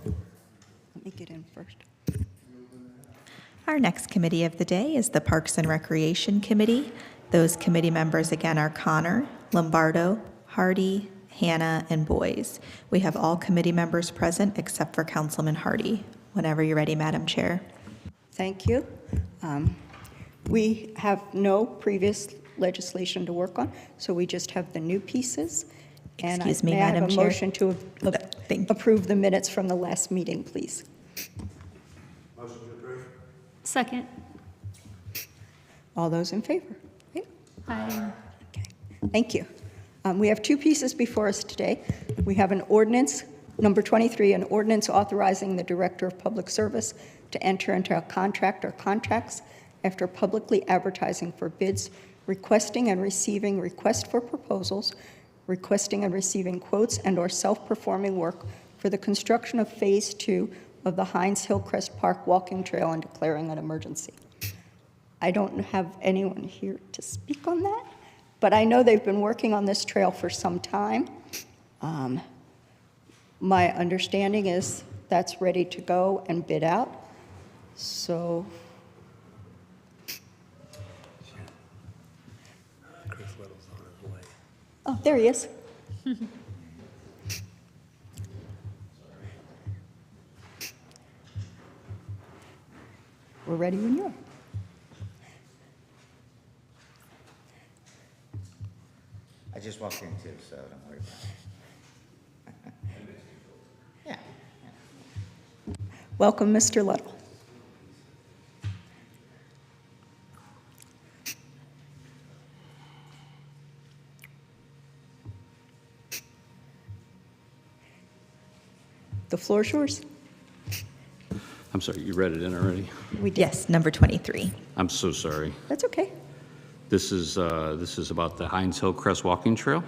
Let me get in first. Our next committee of the day is the Parks and Recreation Committee. Those committee members again are Connor, Lombardo, Hardy, Hannah, and Boyes. We have all committee members present except for Councilman Hardy. Whenever you're ready, Madam Chair. Thank you. We have no previous legislation to work on, so we just have the new pieces. And Excuse me, may I have Madam a Chair. motion to Thank you. approve the minutes from the last meeting, please? Motion to approve. Second. All those in favor? Okay. Aye. Okay. Thank you. We have two pieces before us today. We have an ordinance, number 23, an ordinance authorizing the Director of Public Service to enter into a contract or contracts after publicly advertising for bids, requesting and receiving requests for proposals, requesting and receiving quotes and/or self-performing work for the construction of Phase 2 of the Heinz Hillcrest Park Walking Trail and declaring an emergency. I don't have anyone here to speak on that, but I know they've been working on this trail for some time. My understanding is that's ready to go and bid out. So Chris Little's on his way. oh, there he is. We're ready when you are. I just walked in too, so don't worry about it. Yeah. Welcome, Mr. Little. The floor is yours. I'm sorry, you read it in already? We did. Yes, number 23. I'm so sorry. That's okay. This is about the Heinz Hillcrest Walking Trail.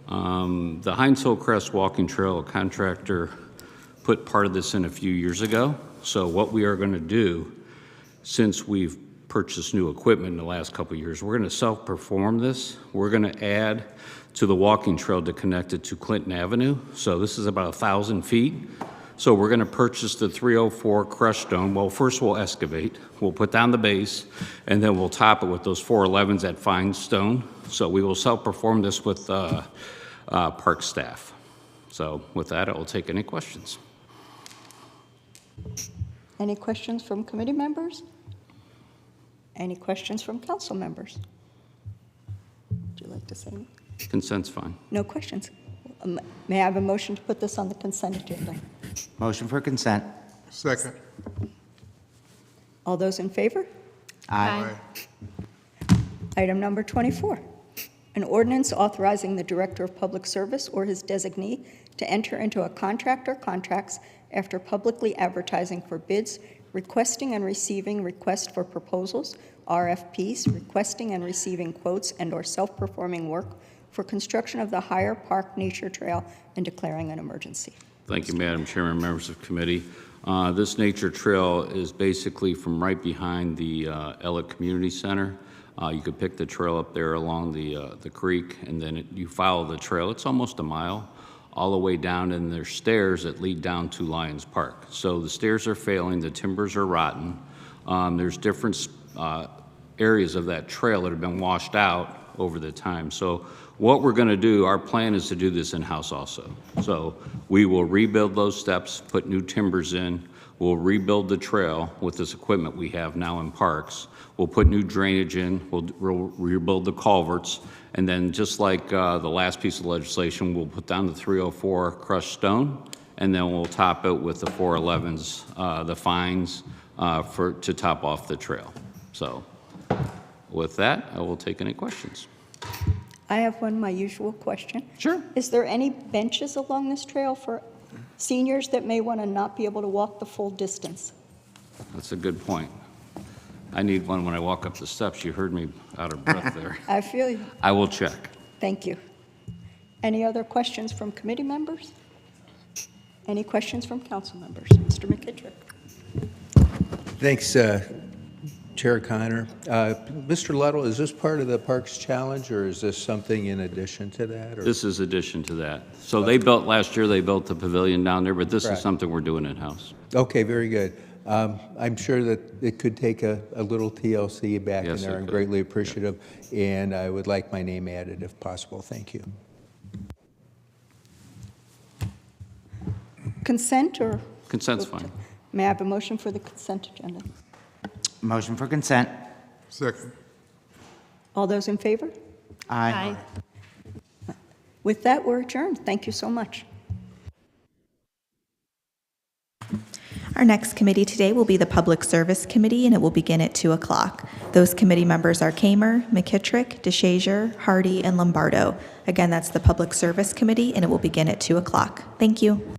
The Heinz Hillcrest Walking Trail, a contractor put part of this in a few years ago. So what we are going to do, since we've purchased new equipment in the last couple of years, we're going to self-perform this. We're going to add to the walking trail to connect it to Clinton Avenue. So this is about 1,000 feet. So we're going to purchase the 304 crushed stone. Well, first we'll excavate, we'll put down the base, and then we'll top it with those 411s at fine stone. So we will self-perform this with park staff. So with that, I will take any questions. Any questions from committee members? Any questions from council members? Would you like to say anything? Consent's fine. No questions. May I have a motion to put this on the consent agenda? Motion for consent. Second. All those in favor? Aye. Item number 24, an ordinance authorizing the Director of Public Service or his designee to enter into a contract or contracts after publicly advertising for bids, requesting and receiving requests for proposals, RFPs, requesting and receiving quotes and/or self-performing work for construction of the Higher Park Nature Trail and declaring an emergency. Thank you, Madam Chairman, members of committee. This nature trail is basically from right behind the Ella Community Center. You could pick the trail up there along the creek, and then you follow the trail. It's almost a mile all the way down, and there's stairs that lead down to Lions Park. So the stairs are failing, the timbers are rotten. There's different areas of that trail that have been washed out over the time. So what we're going to do, our plan is to do this in-house also. So we will rebuild those steps, put new timbers in. We'll rebuild the trail with this equipment we have now in parks. We'll put new drainage in. We'll rebuild the culverts. And then just like the last piece of legislation, we'll put down the 304 crushed stone, and then we'll top it with the 411s, the fines to top off the trail. So with that, I will take any questions. I have my usual question. Sure. Is there any benches along this trail for seniors that may want to not be able to walk the full distance? That's a good point. I need one when I walk up the steps. You heard me out of breath there. I feel you. I will check. Thank you. Any other questions from committee members? Any questions from council members? Mr. McKittrick. Thanks, Chair Connor. Mr. Luddle, is this part of the Parks Challenge, or is this something in addition to that? Or? This is addition to that. So they built, last year, they built the pavilion down there, but this is Right. something we're doing in-house. Okay, very good. I'm sure that it could take a little TLC back in Yes, there. it I'm could. greatly appreciative, and I would like my name added if possible. Thank you. Consent or? Consent's fine. May I have a motion for the consent agenda? Motion for consent. Second. All those in favor? Aye. With that, we're adjourned. Thank you so much. Our next committee today will be the Public Service Committee, and it will begin at 2 o'clock. Those committee members are Kamer, McKittrick, DeShazier, Hardy, and Lombardo. Again, that's the Public Service Committee, and it will begin at 2 o'clock. Thank you.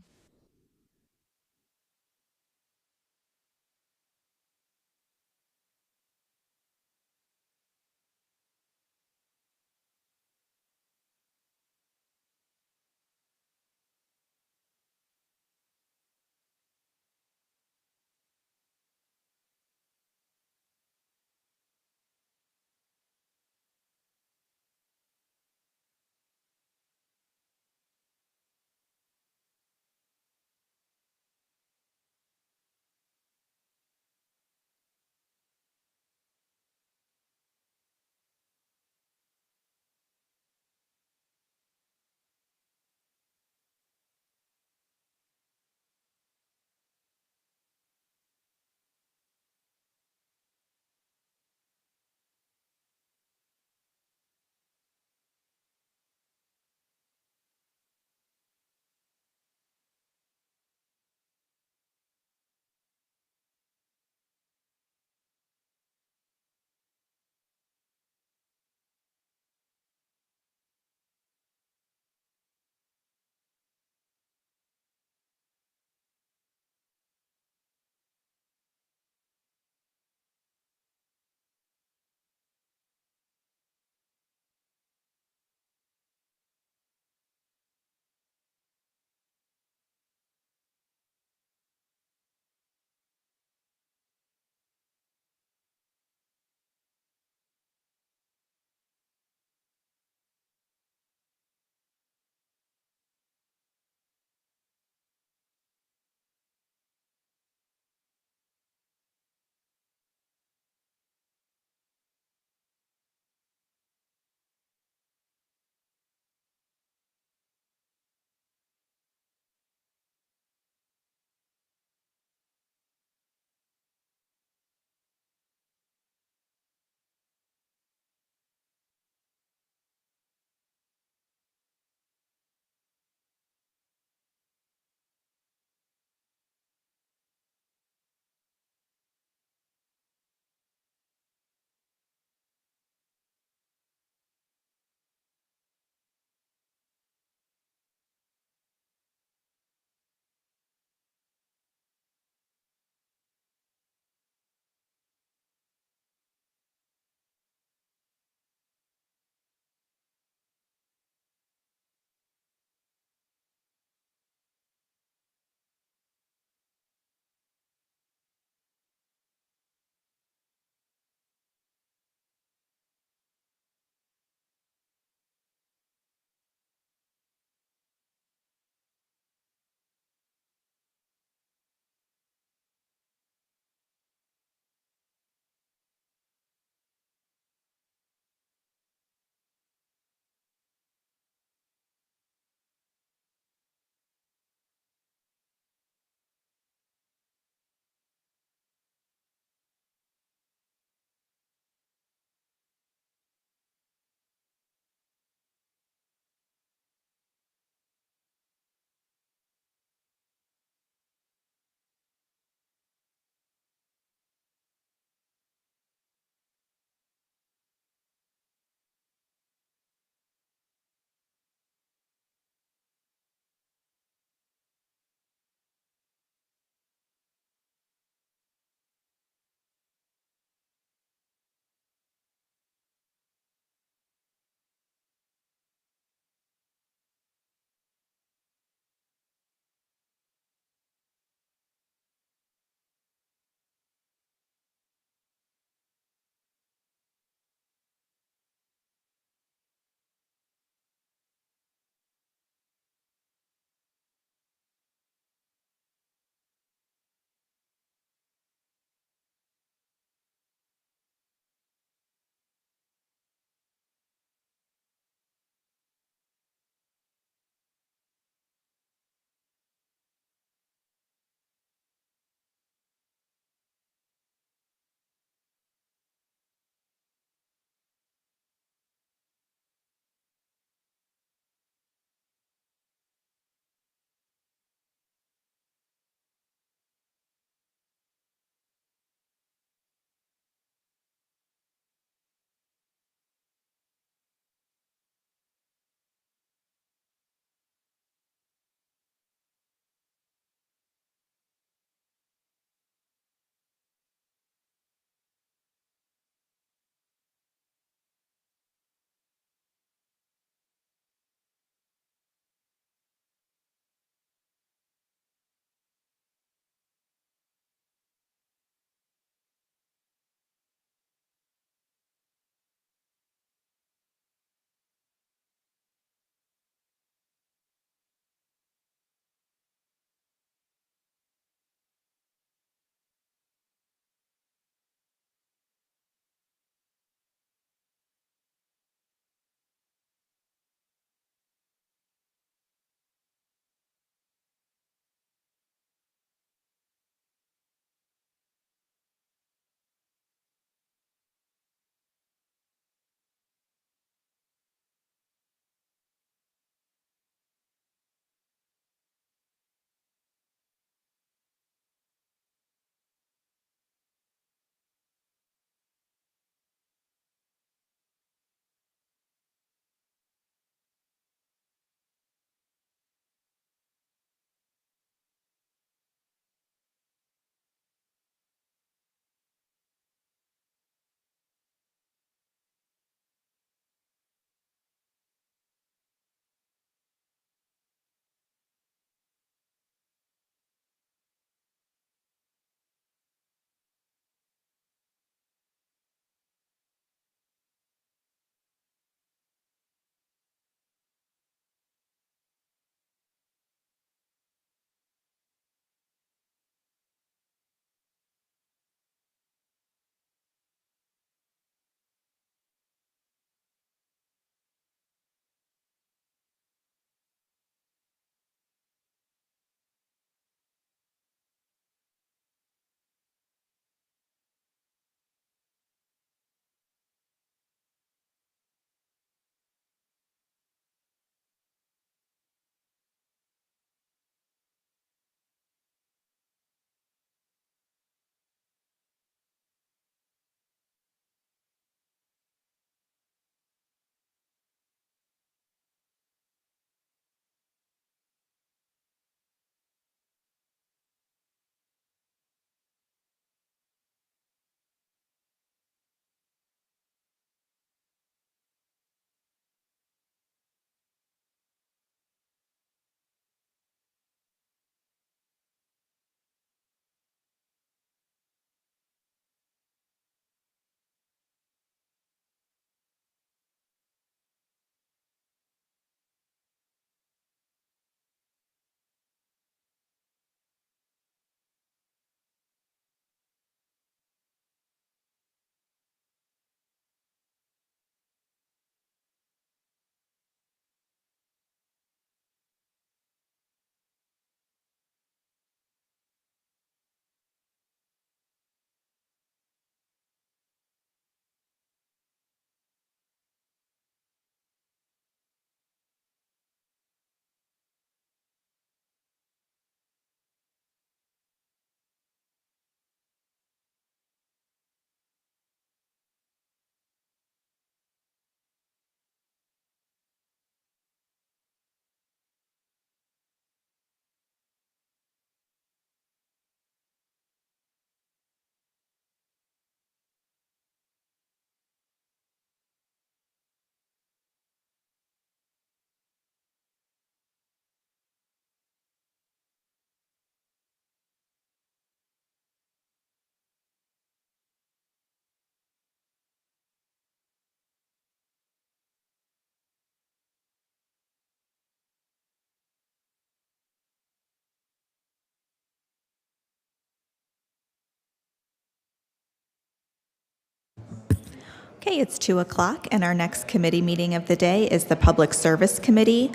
Okay, it's 2 o'clock, and our next committee meeting of the day is the Public Service Committee.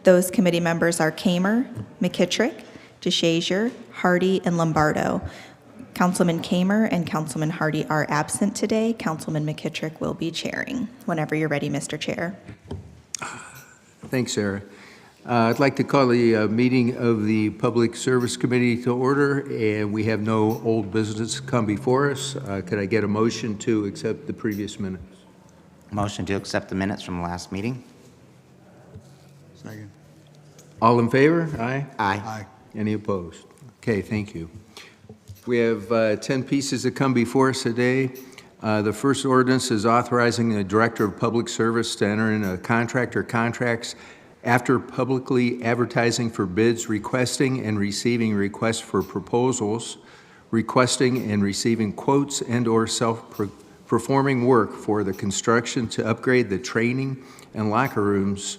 Those committee members are Kamer, McKittrick, DeShazier, Hardy, and Lombardo. Councilman Kamer and Councilman Hardy are absent today. Councilman McKittrick will be chairing. Whenever you're ready, Mr. Chair. Thanks, Sarah. I'd like to call the meeting of the Public Service Committee to order, and we have no old business come before us. Could I get a motion to accept the previous minutes? Motion to accept the minutes from last meeting? Second. All in favor? Aye? Aye. Any opposed? Okay, thank you. We have 10 pieces that come before us today. The first ordinance is authorizing the Director of Public Service to enter into a contract or contracts after publicly advertising for bids, requesting and receiving requests for proposals, requesting and receiving quotes and/or self-performing work for the construction to upgrade the training and locker rooms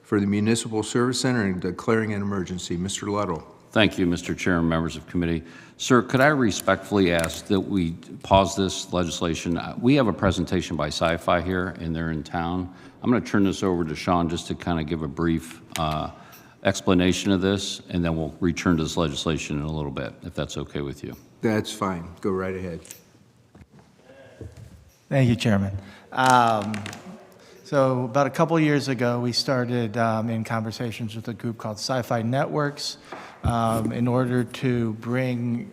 for the Municipal Service Center and declaring an emergency. Mr. Luddle. Thank you, Mr. Chair and members of committee. Sir, could I respectfully ask that we pause this legislation? We have a presentation by Sci-Fi here, and they're in town. I'm going to turn this over to Sean just to kind of give a brief explanation of this, and then we'll return to this legislation in a little bit, if that's okay with you. That's fine. Go right ahead. Thank you, Chairman. So about a couple years ago, we started in conversations with a group called Sci-Fi Networks in order to bring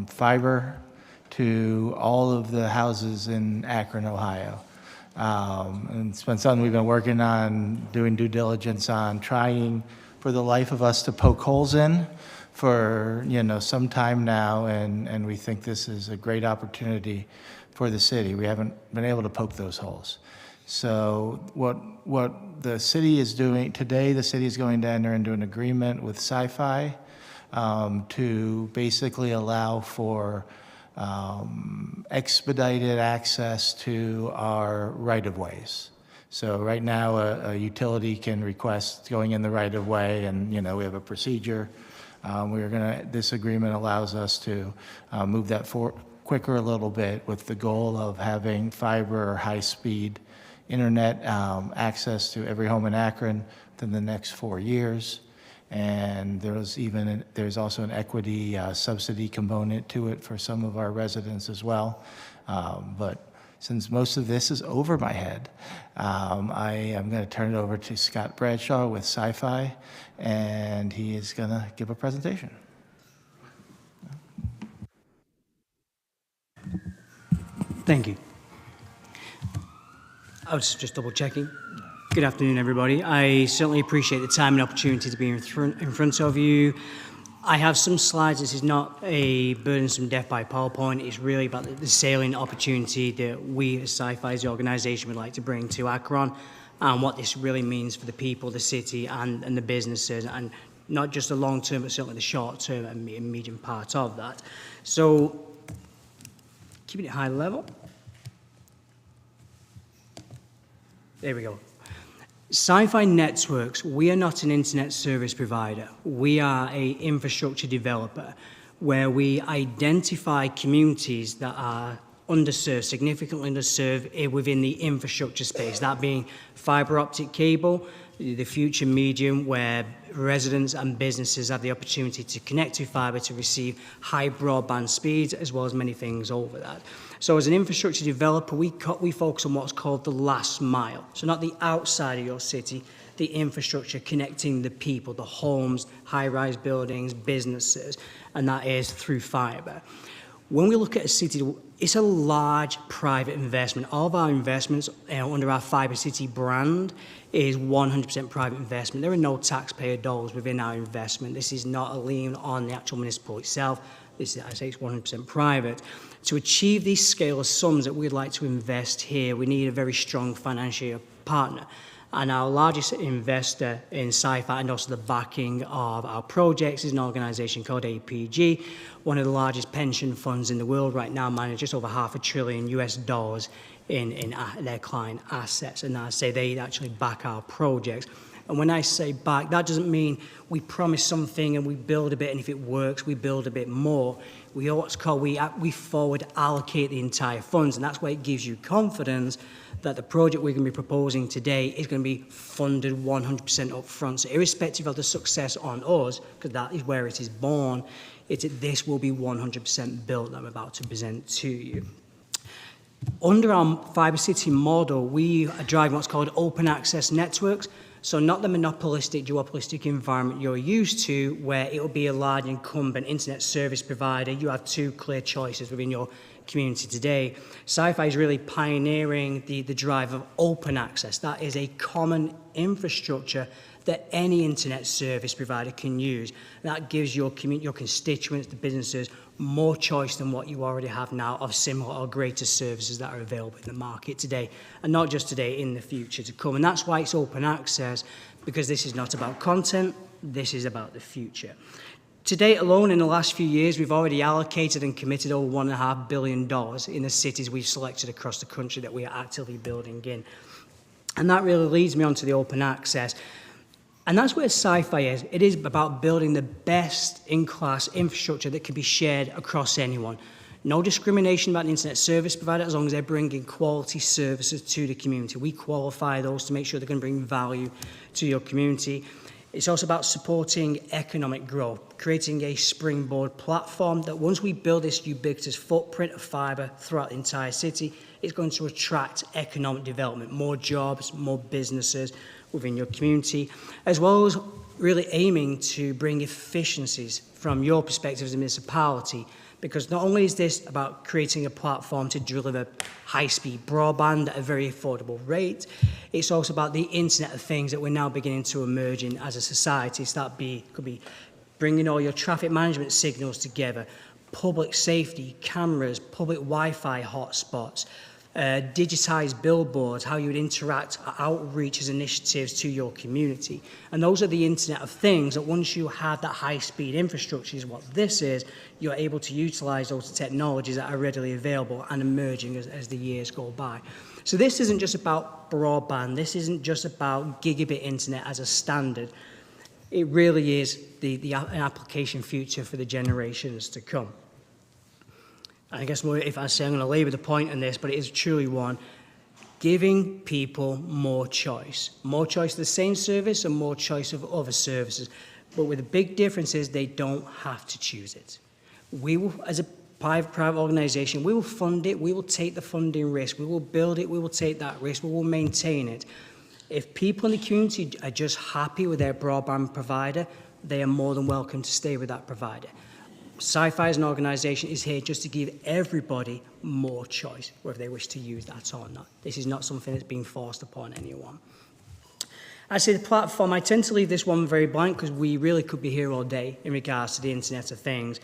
fiber to all of the houses in Akron, Ohio. And it's been something we've been working on, doing due diligence on, trying for the life of us to poke holes in for some time now, and we think this is a great opportunity for the city. We haven't been able to poke those holes. So what the city is doing today, the city is going to enter into an agreement with Sci-Fi to basically allow for expedited access to our right-of-ways. So right now, a utility can request going in the right-of-way, and we have a procedure. This agreement allows us to move that quicker a little bit, with the goal of having fiber or high-speed internet access to every home in Akron within the next 4 years. And there's also an equity subsidy component to it for some of our residents as well. But since most of this is over my head, I am going to turn it over to Scott Bradshaw with Sci-Fi, and he is going to give a presentation. Thank you. I was just double checking. Good afternoon, everybody. I certainly appreciate the time and opportunity to be in front of you. I have some slides. This is not a burdensome death by PowerPoint. It's really about the salient opportunity that we as Sci-Fi, as the organization, would like to bring to Akron, and what this really means for the people, the city, and the businesses, and not just the long term, but certainly the short term and medium part of that. So, keeping it high level. There we go. Sci-Fi Networks, we are not an internet service provider. We are an infrastructure developer where we identify communities that are underserved, significantly underserved within the infrastructure space, that being fiber optic cable, the future medium where residents and businesses have the opportunity to connect to fiber to receive high broadband speeds, as well as many things over that. So as an infrastructure developer, we focus on what's called the last mile. So not the outside of your city, the infrastructure connecting the people, the homes, high-rise buildings, businesses, and that is through fiber. When we look at a city, it's a large private investment. All of our investments under our Fiber City brand is 100% private investment. There are no taxpayer dollars within our investment. This is not a lien on the actual municipal itself. This is, I say, it's 100% private. To achieve these scale of sums that we'd like to invest here, we need a very strong financial partner. And our largest investor in Sci-Fi, and also the backing of our projects, is an organization called APG, one of the largest pension funds in the world right now, managing just over $500 billion in their client assets. And I say they actually back our projects. And when I say back, that doesn't mean we promise something and we build a bit, and if it works, we build a bit more. we forward allocate the entire funds, and that's why it gives you confidence that the project we're going to be proposing today is going to be funded 100% up front. So irrespective of the success on us, because that is where it is born, this will be 100% built that I'm about to present to you. Under our Fibre City model, we are driving what's called open access networks. So not the monopolistic, duopolistic environment you're used to, where it will be a large incumbent internet service provider. You have two clear choices within your community today. Sci-Fi is really pioneering the drive of open access. That is a common infrastructure that any internet service provider can use. That gives your constituents, the businesses, more choice than what you already have now of similar or greater services that are available in the market today, and not just today, in the future to come. And that's why it's open access, because this is not about content, this is about the future. To date alone, in the last few years, we've already allocated and committed over $1.5 billion in the cities we've selected across the country that we are actively building in. And that really leads me on to the open access. And that's where Sci-Fi is. It is about building the best-in-class infrastructure that can be shared across anyone. No discrimination about the internet service provider as long as they're bringing quality services to the community. We qualify those to make sure they're going to bring value to your community. It's also about supporting economic growth, creating a springboard platform that once we build this ubiquitous footprint of fibre throughout the entire city, it's going to attract economic development, more jobs, more businesses within your community, as well as really aiming to bring efficiencies from your perspective as a municipality, because not only is this about creating a platform to deliver high-speed broadband at a very affordable rate, it's also about the Internet of Things that we're now beginning to emerge in as a society. So that could be bringing all your traffic management signals together, public safety, cameras, public Wi-Fi hotspots, digitized billboards, how you would interact, outreach as initiatives to your community. And those are the Internet of Things that once you have that high-speed infrastructure, is what this is, you're able to utilize those technologies that are readily available and emerging as the years go by. So this isn't just about broadband, this isn't just about gigabit internet as a standard. It really is an application future for the generations to come. I guess if I say I'm going to labour the point on this, but it is truly one, giving people more choice of the same service and more choice of other services. But with the big difference is they don't have to choose it. We will, as a private organisation, we will fund it, we will take the funding risk, we will build it, we will take that risk, we will maintain it. If people in the community are just happy with their broadband provider, they are more than welcome to stay with that provider. Sci-Fi as an organisation is here just to give everybody more choice, whether they wish to use that or not. This is not something that's being forced upon anyone. I say the platform, I tend to leave this one very blank because we really could be here all day in regards to the Internet of Things.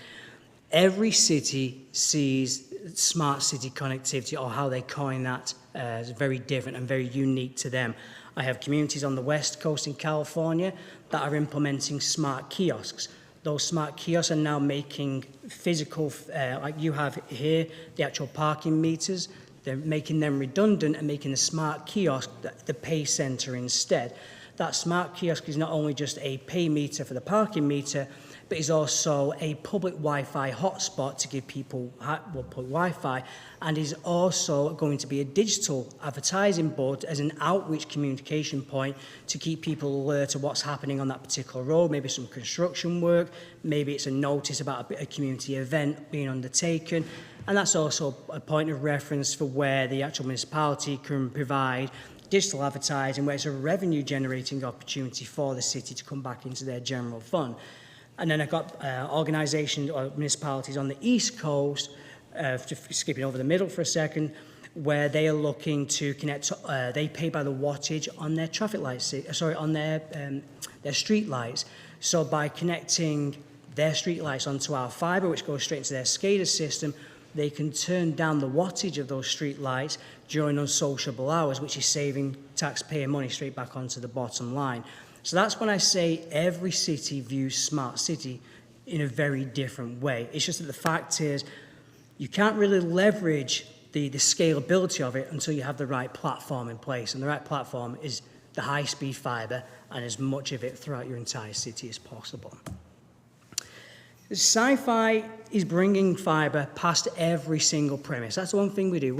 Every city sees smart city connectivity, or how they coin that, as very different and very unique to them. I have communities on the West Coast in California that are implementing smart kiosks. Those smart kiosks are now making physical, like you have here, the actual parking meters. They're making them redundant and making the smart kiosk the pay center instead. That smart kiosk is not only just a pay meter for the parking meter, but is also a public Wi-Fi hotspot to give people public Wi-Fi, and is also going to be a digital advertising board as an outreach communication point to keep people alert of what's happening on that particular road, maybe some construction work, maybe it's a notice about a community event being undertaken, and that's also a point of reference for where the actual municipality can provide digital advertising, where it's a revenue generating opportunity for the city to come back into their general fund. And then I've got organisations or municipalities on the East Coast, skipping over the middle for a second, where they are looking to connect, they pay by the wattage on their traffic lights, on their street lights. So by connecting their street lights onto our fibre, which goes straight into their SCADA system, they can turn down the wattage of those street lights during unsociable hours, which is saving taxpayer money straight back onto the bottom line. So that's when I say every city views smart city in a very different way. It's just that the fact is you can't really leverage the scalability of it until you have the right platform in place. And the right platform is the high-speed fibre and as much of it throughout your entire city as possible. Sci-Fi is bringing fibre past every single premise. That's the one thing we do.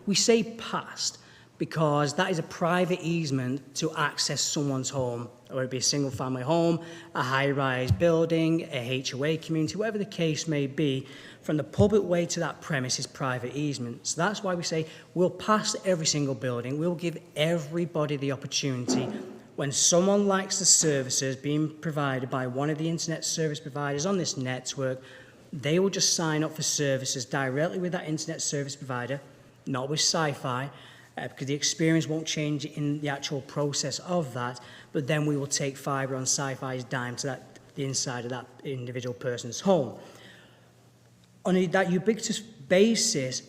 We say past because that is a private easement to access someone's home, whether it be a single-family home, a high-rise building, a HOA community, whatever the case may be. From the public way to that premise is private easement. So that's why we say we'll pass every single building. We'll give everybody the opportunity. When someone likes the services being provided by one of the internet service providers on this network, they will just sign up for services directly with that internet service provider, not with Sci-Fi, because the experience won't change in the actual process of that, but then we will take fibre on Sci-Fi's dime to the inside of that individual person's home. On that ubiquitous basis,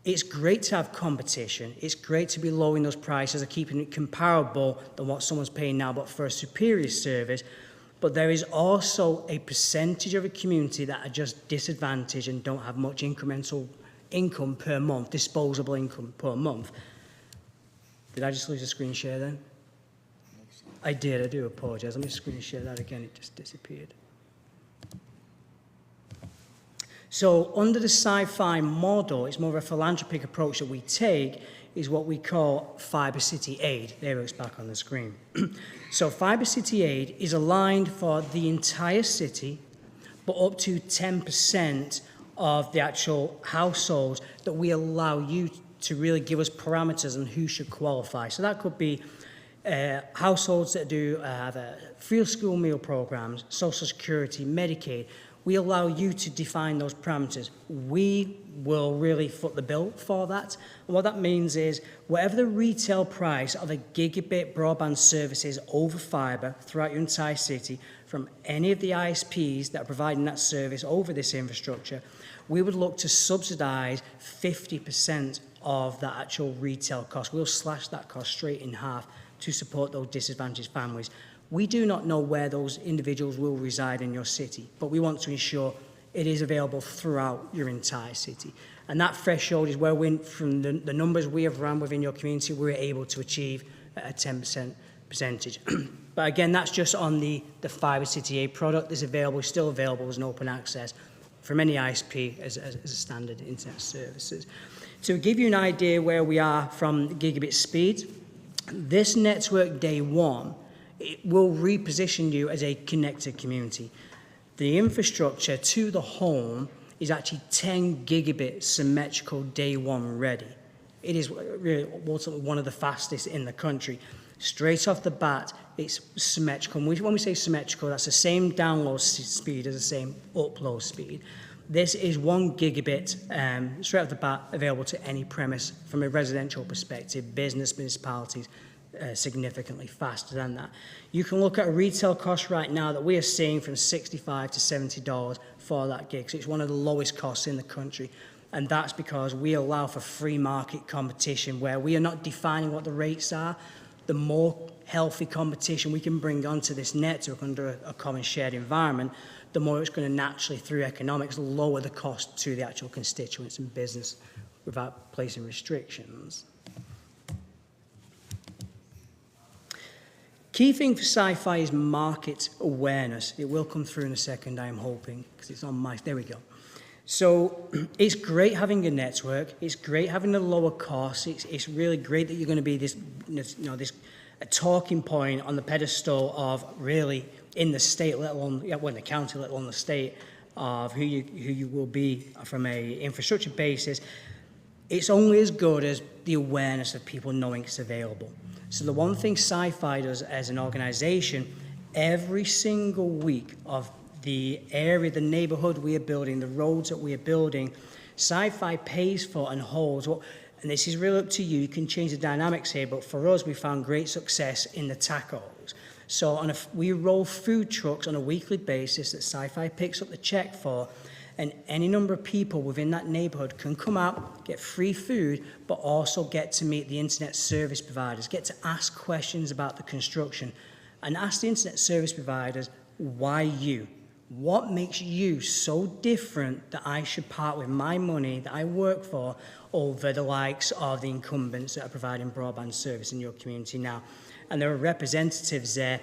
it's great to have competition. It's great to be lowering those prices or keeping it comparable than what someone's paying now, but for a superior service. But there is also a percentage of a community that are just disadvantaged and don't have much incremental income per month, disposable income per month. Did I just lose a screen share then? I did, I do apologize. Let me screen share that again, it just disappeared. So under the Sci-Fi model, it's more of a philanthropic approach that we take, is what we call Fibre City Aid. There it's back on the screen. So Fibre City Aid is aligned for the entire city, but up to 10% of the actual households that we allow you to really give us parameters on who should qualify. So that could be households that do have free school meal programs, Social Security, Medicaid. We allow you to define those parameters. We will really foot the bill for that. And what that means is whatever the retail price of a gigabit broadband service is over fibre throughout your entire city, from any of the ISPs that are providing that service over this infrastructure, we would look to subsidise 50% of that actual retail cost. We'll slash that cost straight in half to support those disadvantaged families. We do not know where those individuals will reside in your city, but we want to ensure it is available throughout your entire city. And that threshold is where from the numbers we have run within your community, we're able to achieve a 10% percentage. But again, that's just on the Fibre City Aid product. It's available, still available as an open access from any ISP as a standard internet services. To give you an idea where we are from gigabit speed, this network day one, it will reposition you as a connected community. The infrastructure to the home is actually 10 gigabit symmetrical day one ready. It is really ultimately one of the fastest in the country. Straight off the bat, it's symmetrical. When we say symmetrical, that's the same download speed as the same upload speed. This is 1 gigabit straight off the bat available to any premise from a residential perspective, business, municipalities, significantly faster than that. You can look at a retail cost right now that we are seeing from $65 to $70 for that gig. So it's one of the lowest costs in the country. And that's because we allow for free market competition where we are not defining what the rates are. The more healthy competition we can bring onto this network under a common shared environment, the more it's going to naturally, through economics, lower the cost to the actual constituents and business without placing restrictions. Key thing for Sci-Fi is market awareness. It will come through in a second, I am hoping, because it's on my, there we go. So it's great having a network. It's great having the lower costs. It's really great that you're going to be this a talking point on the pedestal of really in the state, let alone in the county, let alone the state, of who you will be from a infrastructure basis. It's only as good as the awareness of people knowing it's available. So the one thing Sci-Fi does as an organization, every single week of the area, the neighborhood we are building, the roads that we are building, Sci-Fi pays for and holds. And this is really up to you. You can change the dynamics here, but for us, we found great success in the tacos. So we roll food trucks on a weekly basis that Sci-Fi picks up the check for, and any number of people within that neighborhood can come out, get free food, but also get to meet the internet service providers, get to ask questions about the construction, and ask the internet service providers, why you? What makes you so different that I should part with my money that I work for over the likes of the incumbents that are providing broadband service in your community now? And there are representatives there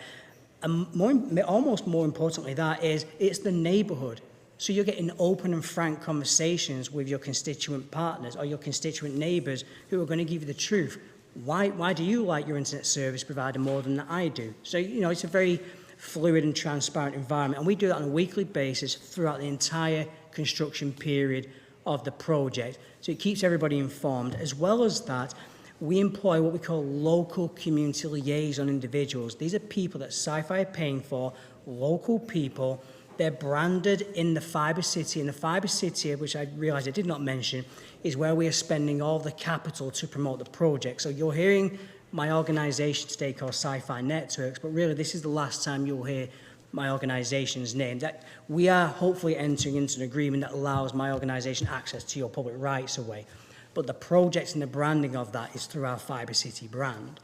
And almost more importantly, that is, it's the neighbourhood. So you're getting open and frank conversations with your constituent partners or your constituent neighbours who are going to give you the truth. Why do you like your internet service provider more than I do? So, it's a very fluid and transparent environment. And we do that on a weekly basis throughout the entire construction period of the project. So it keeps everybody informed. As well as that, we employ what we call local community liaison individuals. These are people that Sci-Fi are paying for, local people. They're branded in the Fibre City. And the Fibre City, which I realised I did not mention, is where we are spending all the capital to promote the project. So you're hearing my organisation today called Sci-Fi Networks, but really this is the last time you'll hear my organisation's name. That we are hopefully entering into an agreement that allows my organisation access to your public rights of way. But the project and the branding of that is through our Fibre City brand.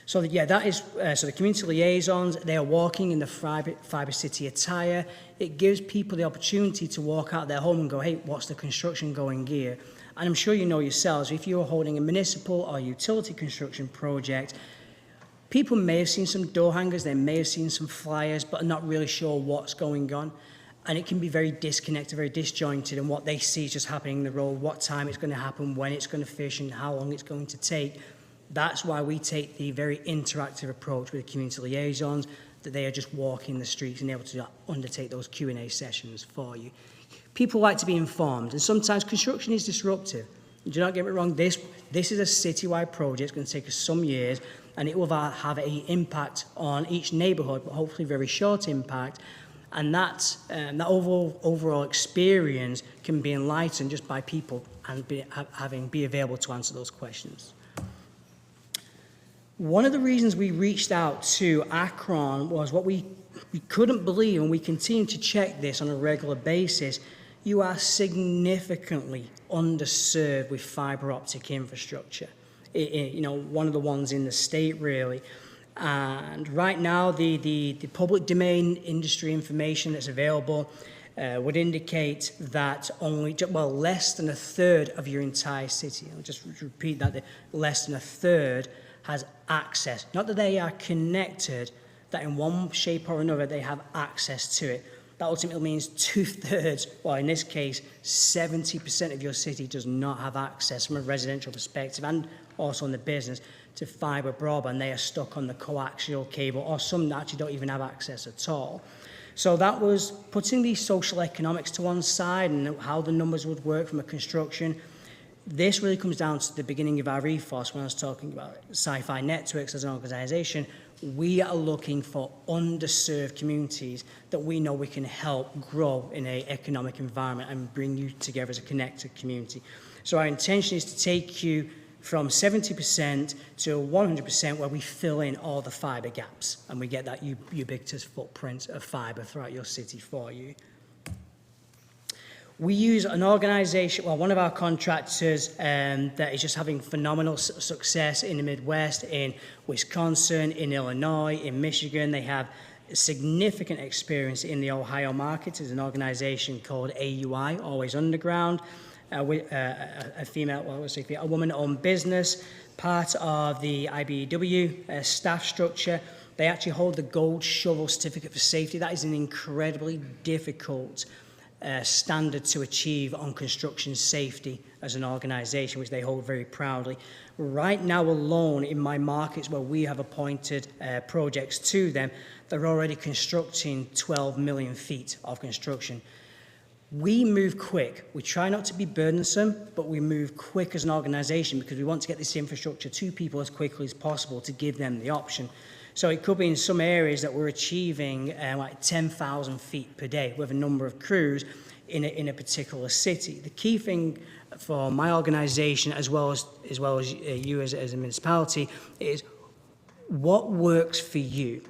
So that is, so the community liaisons, they are walking in the Fibre City attire. It gives people the opportunity to walk out their home and go, hey, what's the construction going here? And I'm sure you know yourselves, if you're holding a municipal or utility construction project, people may have seen some door hangers, they may have seen some flyers, but are not really sure what's going on. And it can be very disconnected, very disjointed, and what they see is just happening in the road, what time it's going to happen, when it's going to finish, and how long it's going to take. That's why we take the very interactive approach with the community liaisons, that they are just walking the streets and able to undertake those Q&A sessions for you. People like to be informed, and sometimes construction is disruptive. Do not get me wrong, this is a citywide project. It's going to take us some years, and it will have an impact on each neighbourhood, but hopefully very short impact. And that overall experience can be enlightened just by people and be available to answer those questions. One of the reasons we reached out to Akron was what we couldn't believe, and we continue to check this on a regular basis. You are significantly underserved with fibre optic infrastructure. One of the ones in the state, really. And right now, the public domain industry information that's available would indicate that less than a third of your entire city, I'll just repeat that, less than a third has access. Not that they are connected, that in one shape or another they have access to it. That ultimately means 2/3, well in this case 70% of your city does not have access from a residential perspective and also in the business to fibre broadband. They are stuck on the coaxial cable, or some actually don't even have access at all. So that was putting the social economics to one side and how the numbers would work from a construction. This really comes down to the beginning of our ethos when I was talking about Sci-Fi Networks as an organisation. We are looking for underserved communities that we know we can help grow in an economic environment and bring you together as a connected community. So our intention is to take you from 70% to 100% where we fill in all the fibre gaps and we get that ubiquitous footprint of fibre throughout your city for you. We use an organisation, one of our contractors that is just having phenomenal success in the Midwest, in Wisconsin, in Illinois, in Michigan. They have significant experience in the Ohio market. Is an organisation called AUI, Always Underground, a woman-owned business, part of the IBEW staff structure. They actually hold the gold shovel certificate for safety. That is an incredibly difficult standard to achieve on construction safety as an organisation, which they hold very proudly. Right now alone in my markets where we have appointed projects to them, they're already constructing 12 million feet of construction. We move quick. We try not to be burdensome, but we move quick as an organisation because we want to get this infrastructure to people as quickly as possible to give them the option. So it could be in some areas that we're achieving like 10,000 feet per day with a number of crews in a particular city. The key thing for my organisation, as well as you as a municipality, is what works for you.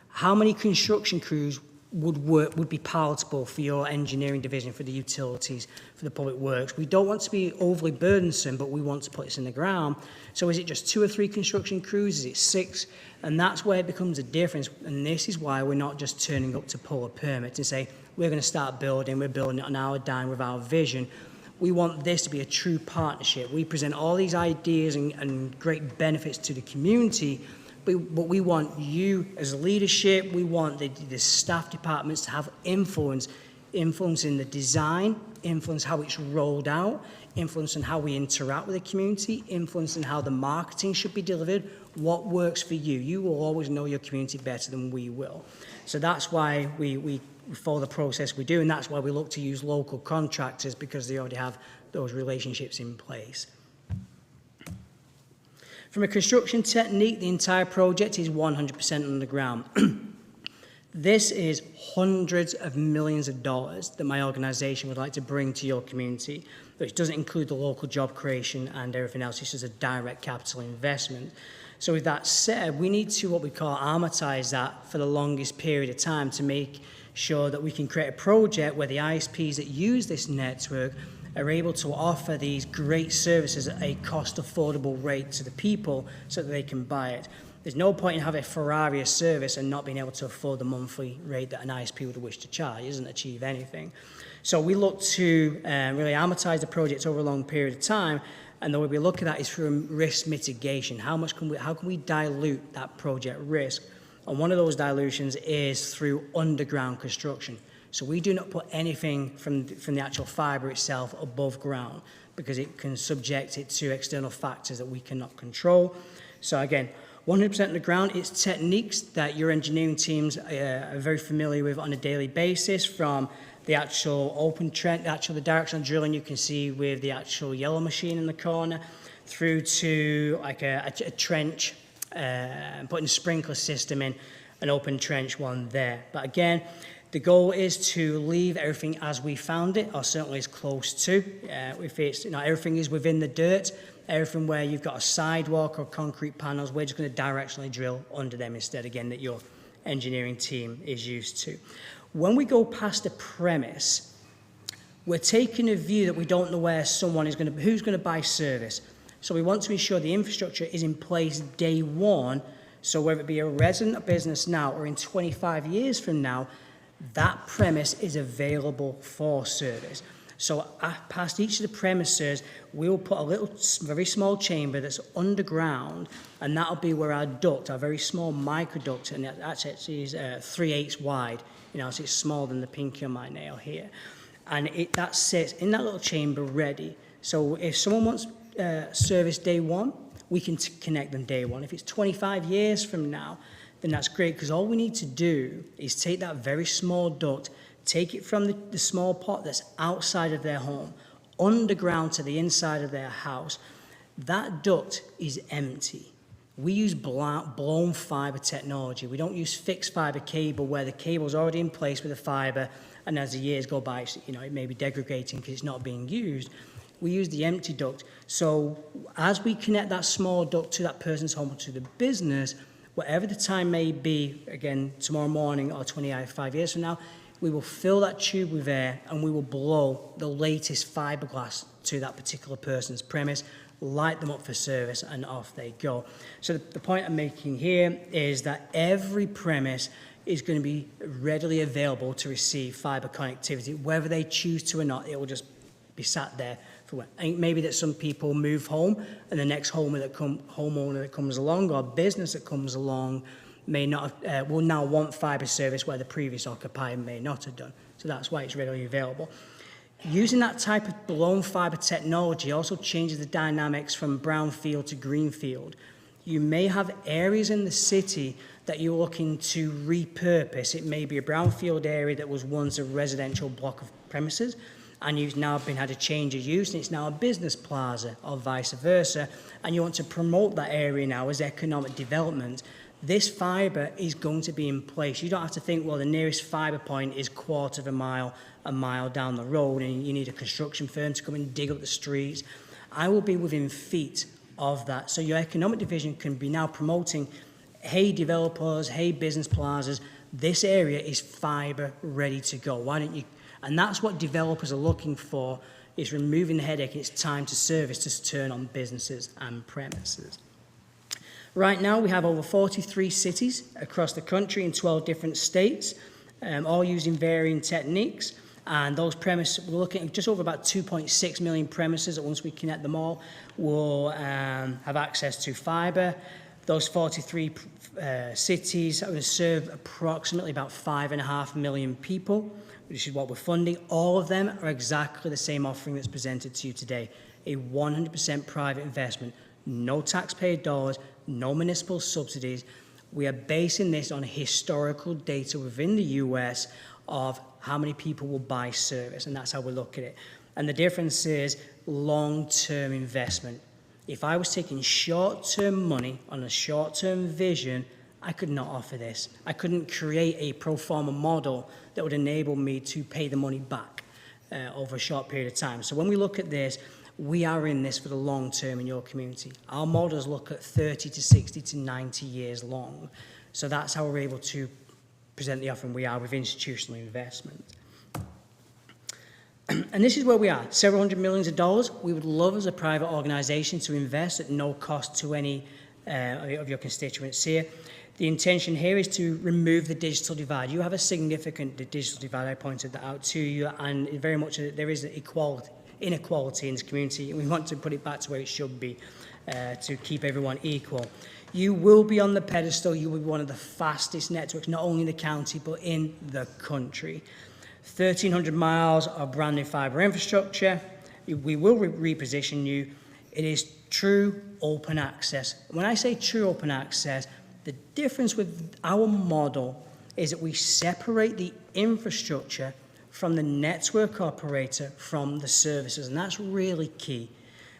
How many construction crews would be palatable for your engineering division, for the utilities, for the public works? We don't want to be overly burdensome, but we want to put this in the ground. So is it just 2 or 3 construction crews? Is it 6? And that's where it becomes a difference. And this is why we're not just turning up to pull a permit and say, we're going to start building, we're building it on our dime with our vision. We want this to be a true partnership. We present all these ideas and great benefits to the community, But we want you as leadership, we want the staff departments to have influence in the design, influence how it's rolled out, influence on how we interact with the community, influence on how the marketing should be delivered, what works for you. You will always know your community better than we will. So that's why we follow the process we do, and that's why we look to use local contractors, because they already have those relationships in place. From a construction technique, the entire project is 100% underground. This is hundreds of millions of dollars that my organisation would like to bring to your community, which doesn't include the local job creation and everything else. It's just a direct capital investment. So with that said, we need to, what we call, amortise that for the longest period of time to make sure that we can create a project where the ISPs that use this network are able to offer these great services at a cost-affordable rate to the people so that they can buy it. There's no point in having a Ferrari service and not being able to afford the monthly rate that an ISP would wish to charge. It doesn't achieve anything. So we look to really amortise the project over a long period of time, and the way we look at that is from risk mitigation. How can we dilute that project risk? And one of those dilutions is through underground construction. So we do not put anything from the actual fibre itself above ground, because it can subject it to external factors that we cannot control. So again, 100% underground. It's techniques that your engineering teams are very familiar with on a daily basis, from the actual open trench, the directional drilling you can see with the actual yellow machine in the corner, through to like a trench, putting a sprinkler system in, an open trench one there. But again, the goal is to leave everything as we found it, or certainly as close to. If it's, everything is within the dirt, everything where you've got a sidewalk or concrete panels, we're just going to directionally drill under them instead, again, that your engineering team is used to. When we go past a premise, we're taking a view that we don't know where someone is going to, who's going to buy service. So we want to ensure the infrastructure is in place day one, so whether it be a resident of business now or in 25 years from now, that premise is available for service. So past each of the premises, we'll put a little, very small chamber that's underground, and that'll be where our duct, our very small microduct, and that actually is 3/8 wide. So it's smaller than the pinky on my nail here. And that sits in that little chamber ready. So if someone wants service day one, we can connect them day one. If it's 25 years from now, then that's great, because all we need to do is take that very small duct, take it from the small pot that's outside of their home, underground to the inside of their house. That duct is empty. We use blown fibre technology. We don't use fixed fibre cable where the cable's already in place with the fibre, and as the years go by, it may be degrading because it's not being used. We use the empty duct. So as we connect that small duct to that person's home or to the business, whatever the time may be, again, tomorrow morning or 25 years from now, we will fill that tube with air and we will blow the latest fiberglass to that particular person's premise, light them up for service, and off they go. So the point I'm making here is that every premise is going to be readily available to receive fiber connectivity. Whether they choose to or not, it will just be sat there for when. I think maybe that some people move home, and the next homeowner that comes along or business that comes along may not will now want fibre service where the previous occupier may not have done. So that's why it's readily available. Using that type of blown fibre technology also changes the dynamics from brownfield to greenfield. You may have areas in the city that you're looking to repurpose. It may be a brownfield area that was once a residential block of premises, and you've now had a change of use, and it's now a business plaza, or vice versa, and you want to promote that area now as economic development. This fibre is going to be in place. You don't have to think, well, the nearest fibre point is a mile down the road, and you need a construction firm to come and dig up the streets. I will be within feet of that. So your economic division can be now promoting, hey, developers, hey, business plazas, this area is fibre ready to go. Why don't you? And that's what developers are looking for, is removing the headache. It's time to service, to turn on businesses and premises. Right now, we have over 43 cities across the country in 12 different states, all using varying techniques. And those premises, we're looking at just over about 2.6 million premises that once we connect them all will have access to fibre. Those 43 cities are going to serve approximately about 5.5 million people, which is what we're funding. All of them are exactly the same offering that's presented to you today, a 100% private investment, no taxpayer dollars, no municipal subsidies. We are basing this on historical data within the US of how many people will buy service, and that's how we look at it. And the difference is long-term investment. If I was taking short-term money on a short-term vision, I could not offer this. I couldn't create a pro forma model that would enable me to pay the money back over a short period of time. So when we look at this, we are in this for the long term in your community. Our models look at 30 to 60 to 90 years long. So that's how we're able to present the offering we are with institutional investment. And this is where we are, several hundred millions of dollars. We would love as a private organisation to invest at no cost to any of your constituents here. The intention here is to remove the digital divide. You have a significant digital divide, I pointed that out to you, and very much there is inequality in this community, and we want to put it back to where it should be to keep everyone equal. You will be on the pedestal. You will be one of the fastest networks, not only in the county, but in the country. 1,300 miles of brand new fibre infrastructure. We will reposition you. It is true open access. When I say true open access, the difference with our model is that we separate the infrastructure from the network operator from the services, and that's really key,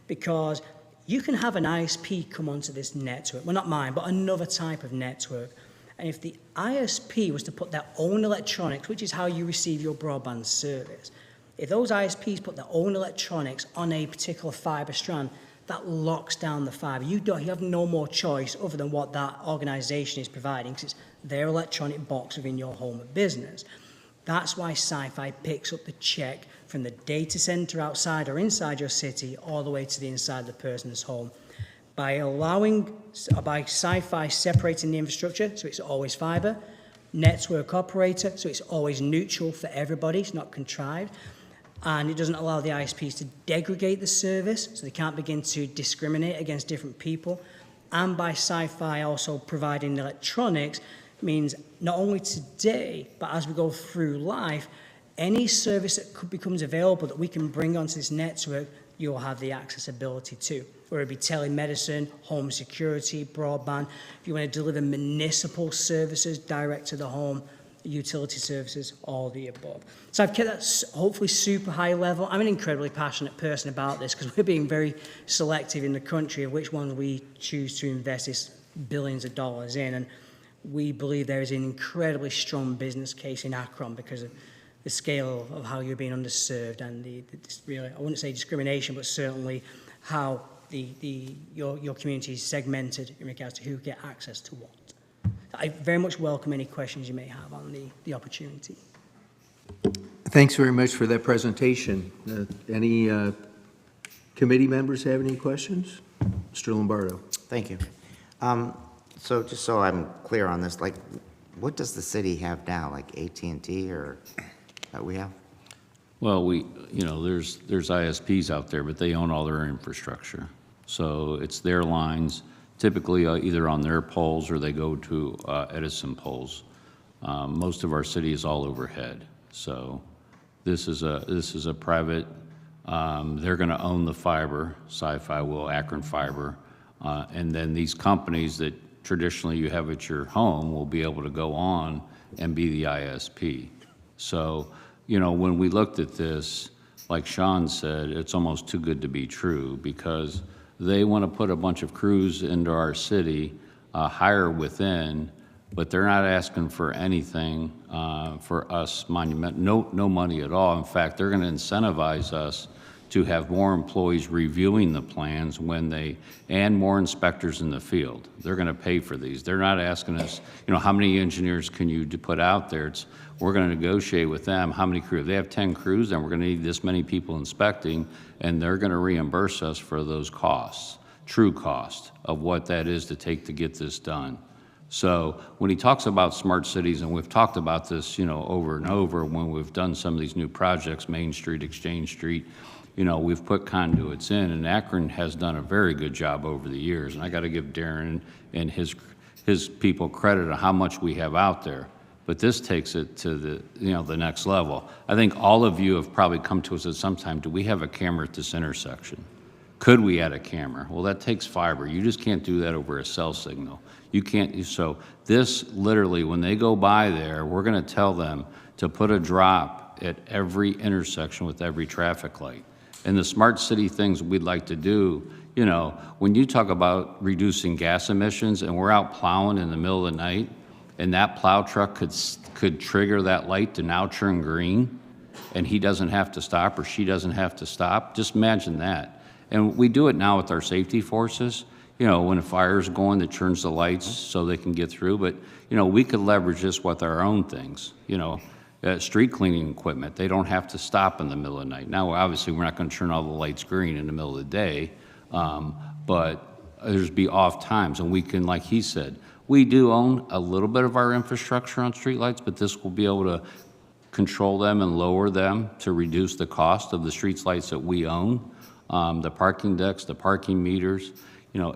because you can have an ISP come onto this network, well, not mine, but another type of network, and if the ISP was to put their own electronics, which is how you receive your broadband service, if those ISPs put their own electronics on a particular fibre strand, that locks down the fibre. You have no more choice other than what that organisation is providing, because it's their electronic box within your home of business. That's why Sci-Fi picks up the check from the data centre outside or inside your city all the way to the inside of the person's home. By Sci-Fi separating the infrastructure, so it's always fibre, network operator, so it's always neutral for everybody, it's not contrived, and it doesn't allow the ISPs to degrade the service, so they can't begin to discriminate against different people. And by Sci-Fi also providing electronics means not only today, but as we go through life, any service that becomes available that we can bring onto this network, you'll have the accessibility to, whether it be telemedicine, home security, broadband. If you want to deliver municipal services direct to the home, utility services, all the above. So I've kept that hopefully super high level. I'm an incredibly passionate person about this because we're being very selective in the country of which ones we choose to invest this billions of dollars in. And we believe there is an incredibly strong business case in Akron because of the scale of how you're being underserved and the really, I wouldn't say discrimination, but certainly how your community is segmented in regards to who get access to what. I very much welcome any questions you may have on the opportunity. Thanks very much for that presentation. Any committee members have any questions? Mr. Lombardo. Thank you. So just so I'm clear on this, like, what does the city have now, like AT&T or that we have? Well, there's ISPs out there, but they own all their infrastructure. So it's their lines, typically either on their poles or they go to Edison poles. Most of our city is all overhead. So this is a private, they're going to own the fiber, Sci-Fi will, Akron Fiber, and then these companies that traditionally you have at your home will be able to go on and be the ISP. So, when we looked at this, like Sean said, it's almost too good to be true because they want to put a bunch of crews into our city, hire within, but they're not asking for anything for us, no money at all. In fact, they're going to incentivize us to have more employees reviewing the plans and more inspectors in the field. They're going to pay for these. They're not asking us, how many engineers can you put out there? We're going to negotiate with them how many crews. If they have 10 crews, then we're going to need this many people inspecting, and they're going to reimburse us for those costs, true cost of what that is to get this done. So when he talks about smart cities, and we've talked about this, over and over when we've done some of these new projects, Main Street, Exchange Street, we've put conduits in, and Akron has done a very good job over the years. And I got to give Darren and his people credit on how much we have out there. But this takes it to the next level. I think all of you have probably come to us at some time, do we have a camera at this intersection? Could we add a camera? Well, that takes fiber. You just can't do that over a cell signal. You can't, so this literally, when they go by there, we're gonna tell them to put a drop at every intersection with every traffic light. And the smart city things we'd like to do, when you talk about reducing gas emissions and we're out plowing in the middle of the night, and that plow truck could trigger that light to now turn green, and he doesn't have to stop or she doesn't have to stop, just imagine that. And we do it now with our safety forces. When a fire is going, it turns the lights so they can get through. But, we could leverage this with our own things. Street cleaning equipment, they don't have to stop in the middle of the night. Now, obviously, we're not going to turn all the lights green in the middle of the day, but there's be off times. And we can, like he said, we do own a little bit of our infrastructure on streetlights, but this will be able to control them and lower them to reduce the cost of the street lights that we own. The parking decks, the parking meters,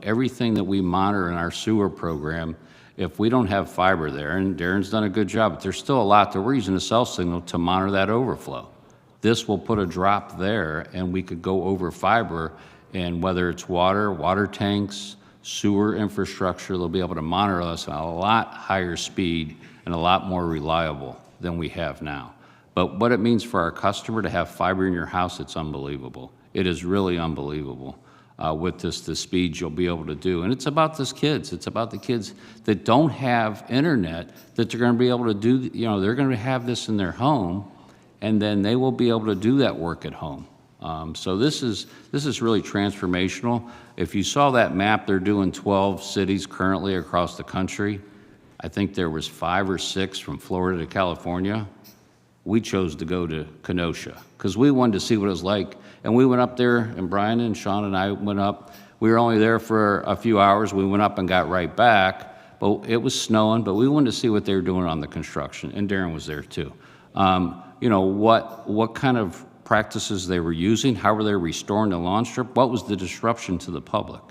everything that we monitor in our sewer program, if we don't have fiber there, and Darren's done a good job, but there's still a lot that we're using a cell signal to monitor that overflow. This will put a drop there, and we could go over fiber, and whether it's water tanks, sewer infrastructure, they'll be able to monitor us at a lot higher speed and a lot more reliable than we have now. But what it means for our customer to have fiber in your house, it's unbelievable. It is really unbelievable with the speeds you'll be able to do. And it's about these kids. It's about the kids that don't have internet that they're going to be able to do, they're going to have this in their home, and then they will be able to do that work at home. So this is really transformational. If you saw that map, they're doing 12 cities currently across the country. I think there was 5 or 6 from Florida to California. We chose to go to Kenosha because we wanted to see what it was like. And we went up there, and Brian and Sean and I went up. We were only there for a few hours. We went up and got right back, but it was snowing, but we wanted to see what they were doing on the construction, and Darren was there too. What kind of practices they were using, how were they restoring the lawn strip, what was the disruption to the public?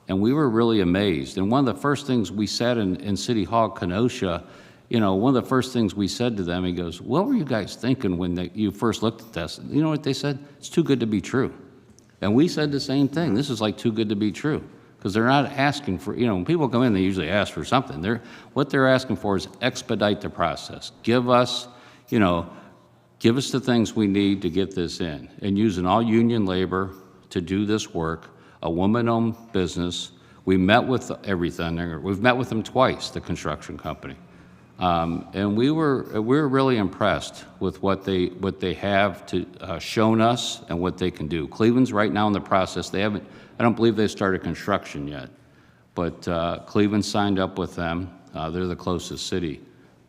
And we were really amazed. And one of the first things we said in City Hall, Kenosha, one of the first things we said to them, he goes, what were you guys thinking when you first looked at this? You know what they said? It's too good to be true. And we said the same thing. This is like too good to be true. Because they're not asking for, when people come in, they usually ask for something. What they're asking for is expedite the process. Give us the things we need to get this in. And using all union labor to do this work, a woman-owned business. We met with everything. We've met with them twice, the construction company. And we're really impressed with what they have shown us and what they can do. Cleveland's right now in the process. I don't believe they started construction yet, but Cleveland signed up with them. They're the closest city.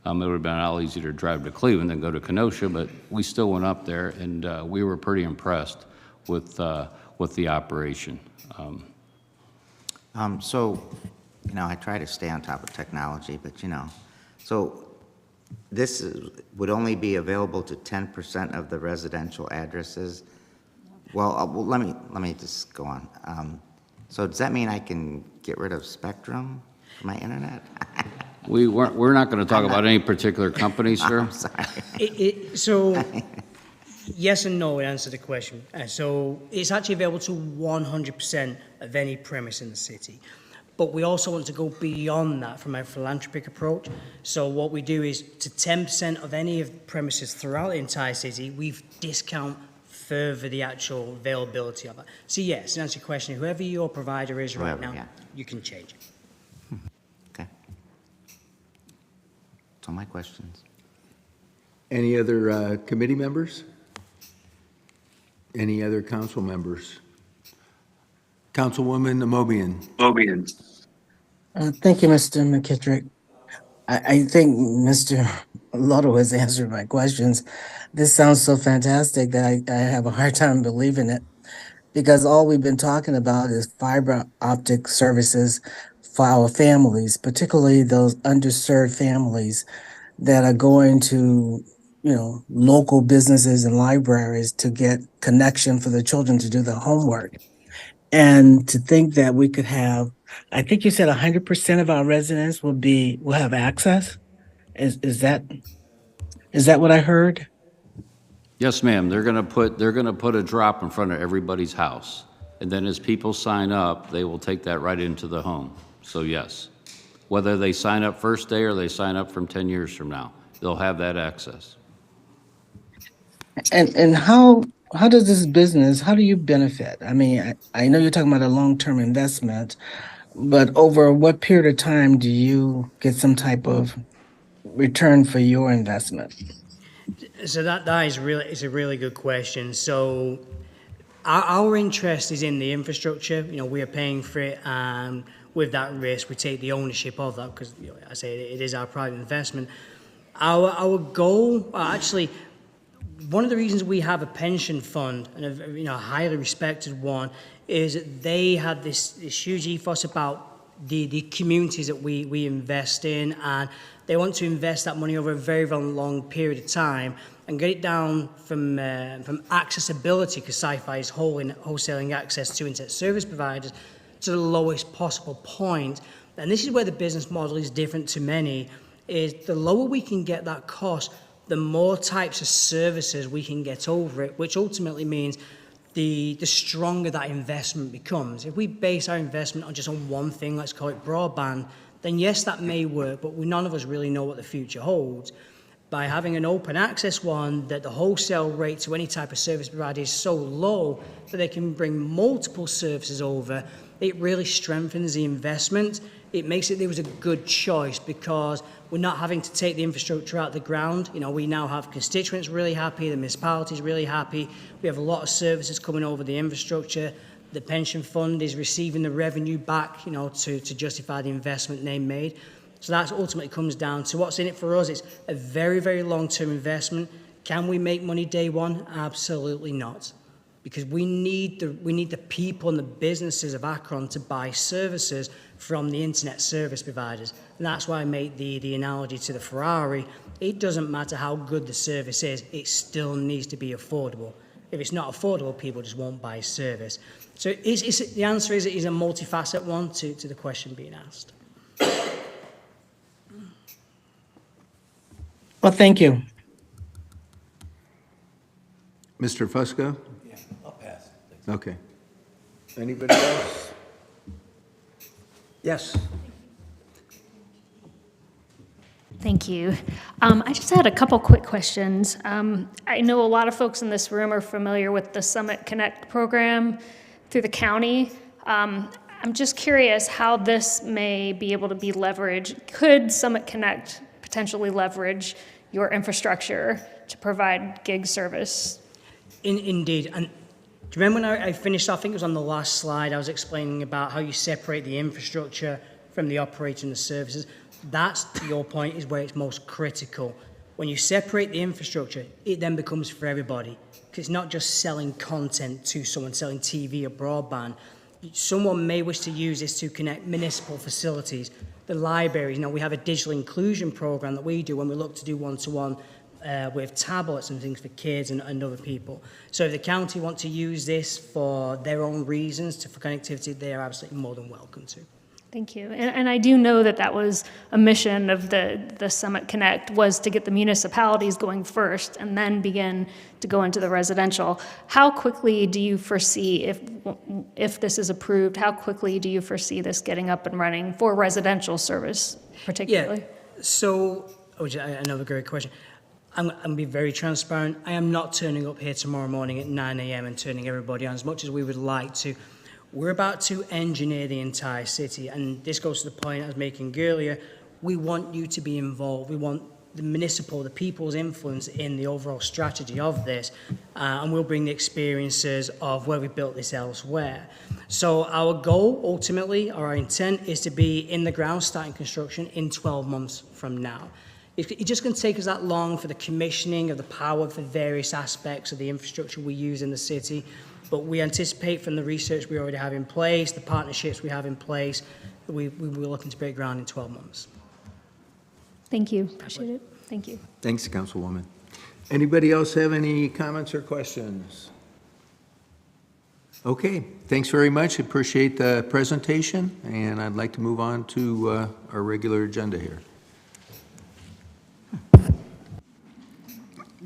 It would have been a lot easier to drive to Cleveland than go to Kenosha, but we still went up there, and we were pretty impressed with the operation. So, I try to stay on top of technology, but so this would only be available to 10% of the residential addresses. Well, let me just go on. So does that mean I can get rid of Spectrum for my internet? We're not going to talk about any particular company, sir. I'm sorry. So, yes and no, in answer to the question. So it's actually available to 100% of any premise in the city. But we also want to go beyond that from a philanthropic approach. So what we do is to 10% of any of the premises throughout the entire city, we've discount further the actual availability of that. So yes, to answer your question, whoever your provider is right now, you can change it. Okay. That's all my questions. Any other committee members? Any other council members? Councilwoman Amobian. Thank you, Mr. McKittrick. I think Mr. Lotto has answered my questions. This sounds so fantastic that I have a hard time believing it, because all we've been talking about is fiber optic services for our families, particularly those underserved families that are going to local businesses and libraries to get connection for the children to do their homework. And to think that we could have, I think you said 100% of our residents will have access. Is that what I heard? Yes, ma'am. They're gonna put a drop in front of everybody's house. And then as people sign up, they will take that right into the home. So yes, whether they sign up first day or they sign up from 10 years from now, they'll have that access. And how does this business, how do you benefit? I mean, I know you're talking about a long-term investment, but over what period of time do you get some type of return for your investment? So that is a really good question. So our interest is in the infrastructure. We are paying for it, and with that risk, we take the ownership of that because, I say it is our private investment. Our goal, actually, one of the reasons we have a pension fund, and a highly respected one, is that they had this huge ethos about the communities that we invest in, and they want to invest that money over a very, very long period of time and get it down from accessibility, because Sci-Fi is wholesaling access to internet service providers, to the lowest possible point. And this is where the business model is different to many, is the lower we can get that cost, the more types of services we can get over it, which ultimately means the stronger that investment becomes. If we base our investment on just on one thing, let's call it broadband, then yes, that may work, but none of us really know what the future holds. By having an open access one, that the wholesale rate to any type of service provider is so low that they can bring multiple services over, it really strengthens the investment. It makes it a good choice because we're not having to take the infrastructure out of the ground. We now have constituents really happy, the municipalities really happy. We have a lot of services coming over the infrastructure. The pension fund is receiving the revenue back, to justify the investment they made. So that ultimately comes down to what's in it for us. It's a very, very long-term investment. Can we make money day one? Absolutely not. Because we need the people and the businesses of Akron to buy services from the internet service providers. And that's why I made the analogy to the Ferrari. It doesn't matter how good the service is, it still needs to be affordable. If it's not affordable, people just won't buy service. So the answer is a multifaceted one to the question being asked. Well, thank you. Mr. Fusco? Yeah, I'll pass. Okay. Anybody else? Yes. Thank you. I just had a couple quick questions. I know a lot of folks in this room are familiar with the Summit Connect program through the county. I'm just curious how this may be able to be leveraged. Could Summit Connect potentially leverage your infrastructure to provide gig service? Indeed. And do you remember when I finished, I think it was on the last slide, I was explaining about how you separate the infrastructure from the operator and the services. That's, to your point, is where it's most critical. When you separate the infrastructure, it then becomes for everybody. Because it's not just selling content to someone selling TV or broadband. Someone may wish to use this to connect municipal facilities, the libraries. We have a digital inclusion program that we do when we look to do one-to-one with tablets and things for kids and other people. So if the county want to use this for their own reasons, for connectivity, they are absolutely more than welcome to. Thank you. And I do know that was a mission of the Summit Connect, was to get the municipalities going first and then begin to go into the residential. How quickly do you foresee, if this is approved, how quickly do you foresee this getting up and running for residential service particularly? Yeah, so, another great question. I'm going to be very transparent. I am not turning up here tomorrow morning at 9 a.m. and turning everybody on as much as we would like to. We're about to engineer the entire city, and this goes to the point I was making earlier. We want you to be involved. We want the people's influence in the overall strategy of this, and we'll bring the experiences of where we built this elsewhere. So our goal, ultimately, or our intent, is to be in the ground starting construction in 12 months from now. It's just going to take us that long for the commissioning of the power for various aspects of the infrastructure we use in the city. But we anticipate from the research we already have in place, the partnerships we have in place, that we're looking to break ground in 12 months. Thank you. Appreciate it. Thank you. Thanks, Councilwoman. Anybody else have any comments or questions? Okay, thanks very much. Appreciate the presentation, and I'd like to move on to our regular agenda here.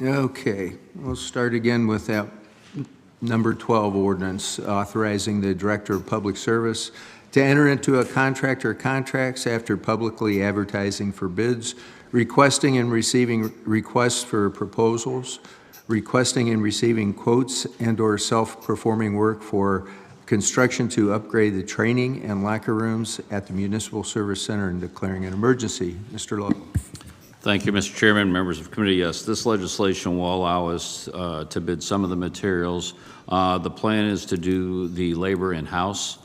Okay, we'll start again with that number 12 ordinance authorizing the Director of Public Service to enter into a contract or contracts after publicly advertising for bids, requesting and receiving requests for proposals, requesting and receiving quotes and/or self-performing work for construction to upgrade the training and locker rooms at the Municipal Service Center and declaring an emergency. Mr. Lowe. Thank you, Mr. Chairman, members of the committee. Yes, this legislation will allow us to bid some of the materials. The plan is to do the labor in-house.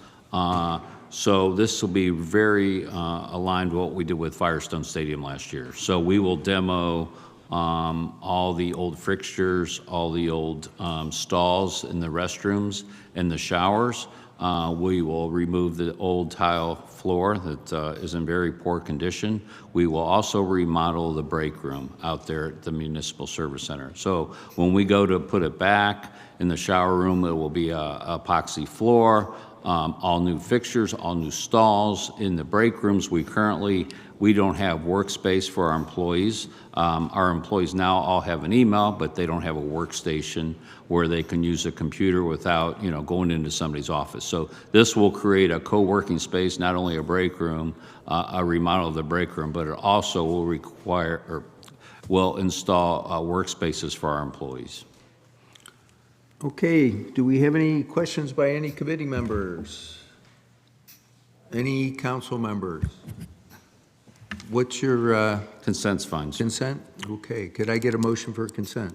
So this will be very aligned with what we did with Firestone Stadium last year. So we will demo all the old fixtures, all the old stalls in the restrooms and the showers. We will remove the old tile floor that is in very poor condition. We will also remodel the break room out there at the Municipal Service Center. So when we go to put it back in the shower room, it will be a epoxy floor, all new fixtures, all new stalls. In the break rooms, we don't have workspace for our employees. Our employees now all have an email, but they don't have a workstation where they can use a computer without, going into somebody's office. So this will create a co-working space, not only a break room, a remodel of the break room, but it also will install workspaces for our employees. Okay, do we have any questions by any committee members? Any council members? What's your Consent's fine. consent? Okay, could I get a motion for consent?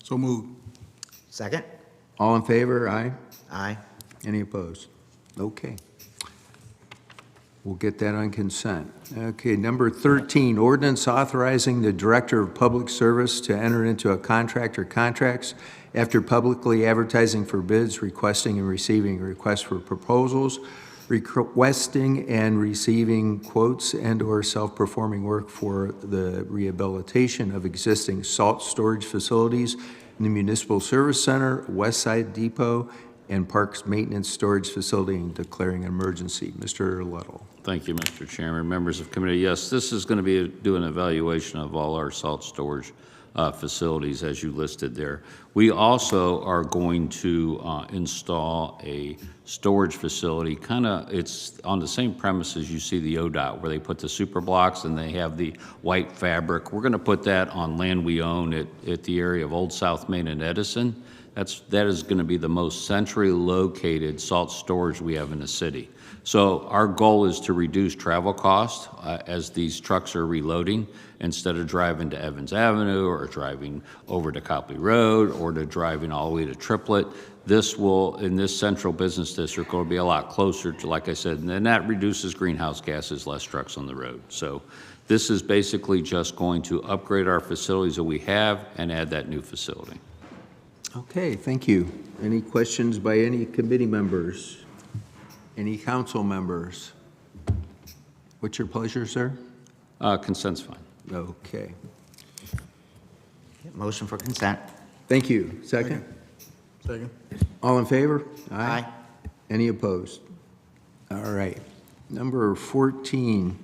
So moved. Second? All in favor? Aye. Aye. Any opposed? Okay. We'll get that on consent. Okay, number 13, ordinance authorizing the Director of Public Service to enter into a contract or contracts after publicly advertising for bids, requesting and receiving requests for proposals, requesting and receiving quotes and/or self-performing work for the rehabilitation of existing salt storage facilities in the Municipal Service Center, West Side Depot, and Parks Maintenance Storage Facility, and declaring an emergency. Mr. Little. Thank you, Mr. Chairman. Members of committee, yes, this is going to do an evaluation of all our salt storage facilities as you listed there. We also are going to install a storage facility, it's on the same premises you see the ODOT, where they put the super blocks and they have the white fabric. We're going to put that on land we own at the area of Old South Main and Edison. That is going to be the most centrally located salt storage we have in the city. So our goal is to reduce travel costs as these trucks are reloading. Instead of driving to Evans Avenue or driving over to Copley Road or to driving all the way to Triplet, this will, in this central business district, will be a lot closer to, like I said, and that reduces greenhouse gases, less trucks on the road. So this is basically just going to upgrade our facilities that we have and add that new facility. Okay, thank you. Any questions by any committee members? Any council members? What's your pleasure, sir? Consent's fine. Okay. Motion for consent? Thank you. Second? Second. All in favor? Aye. Any opposed? All right. Number 14,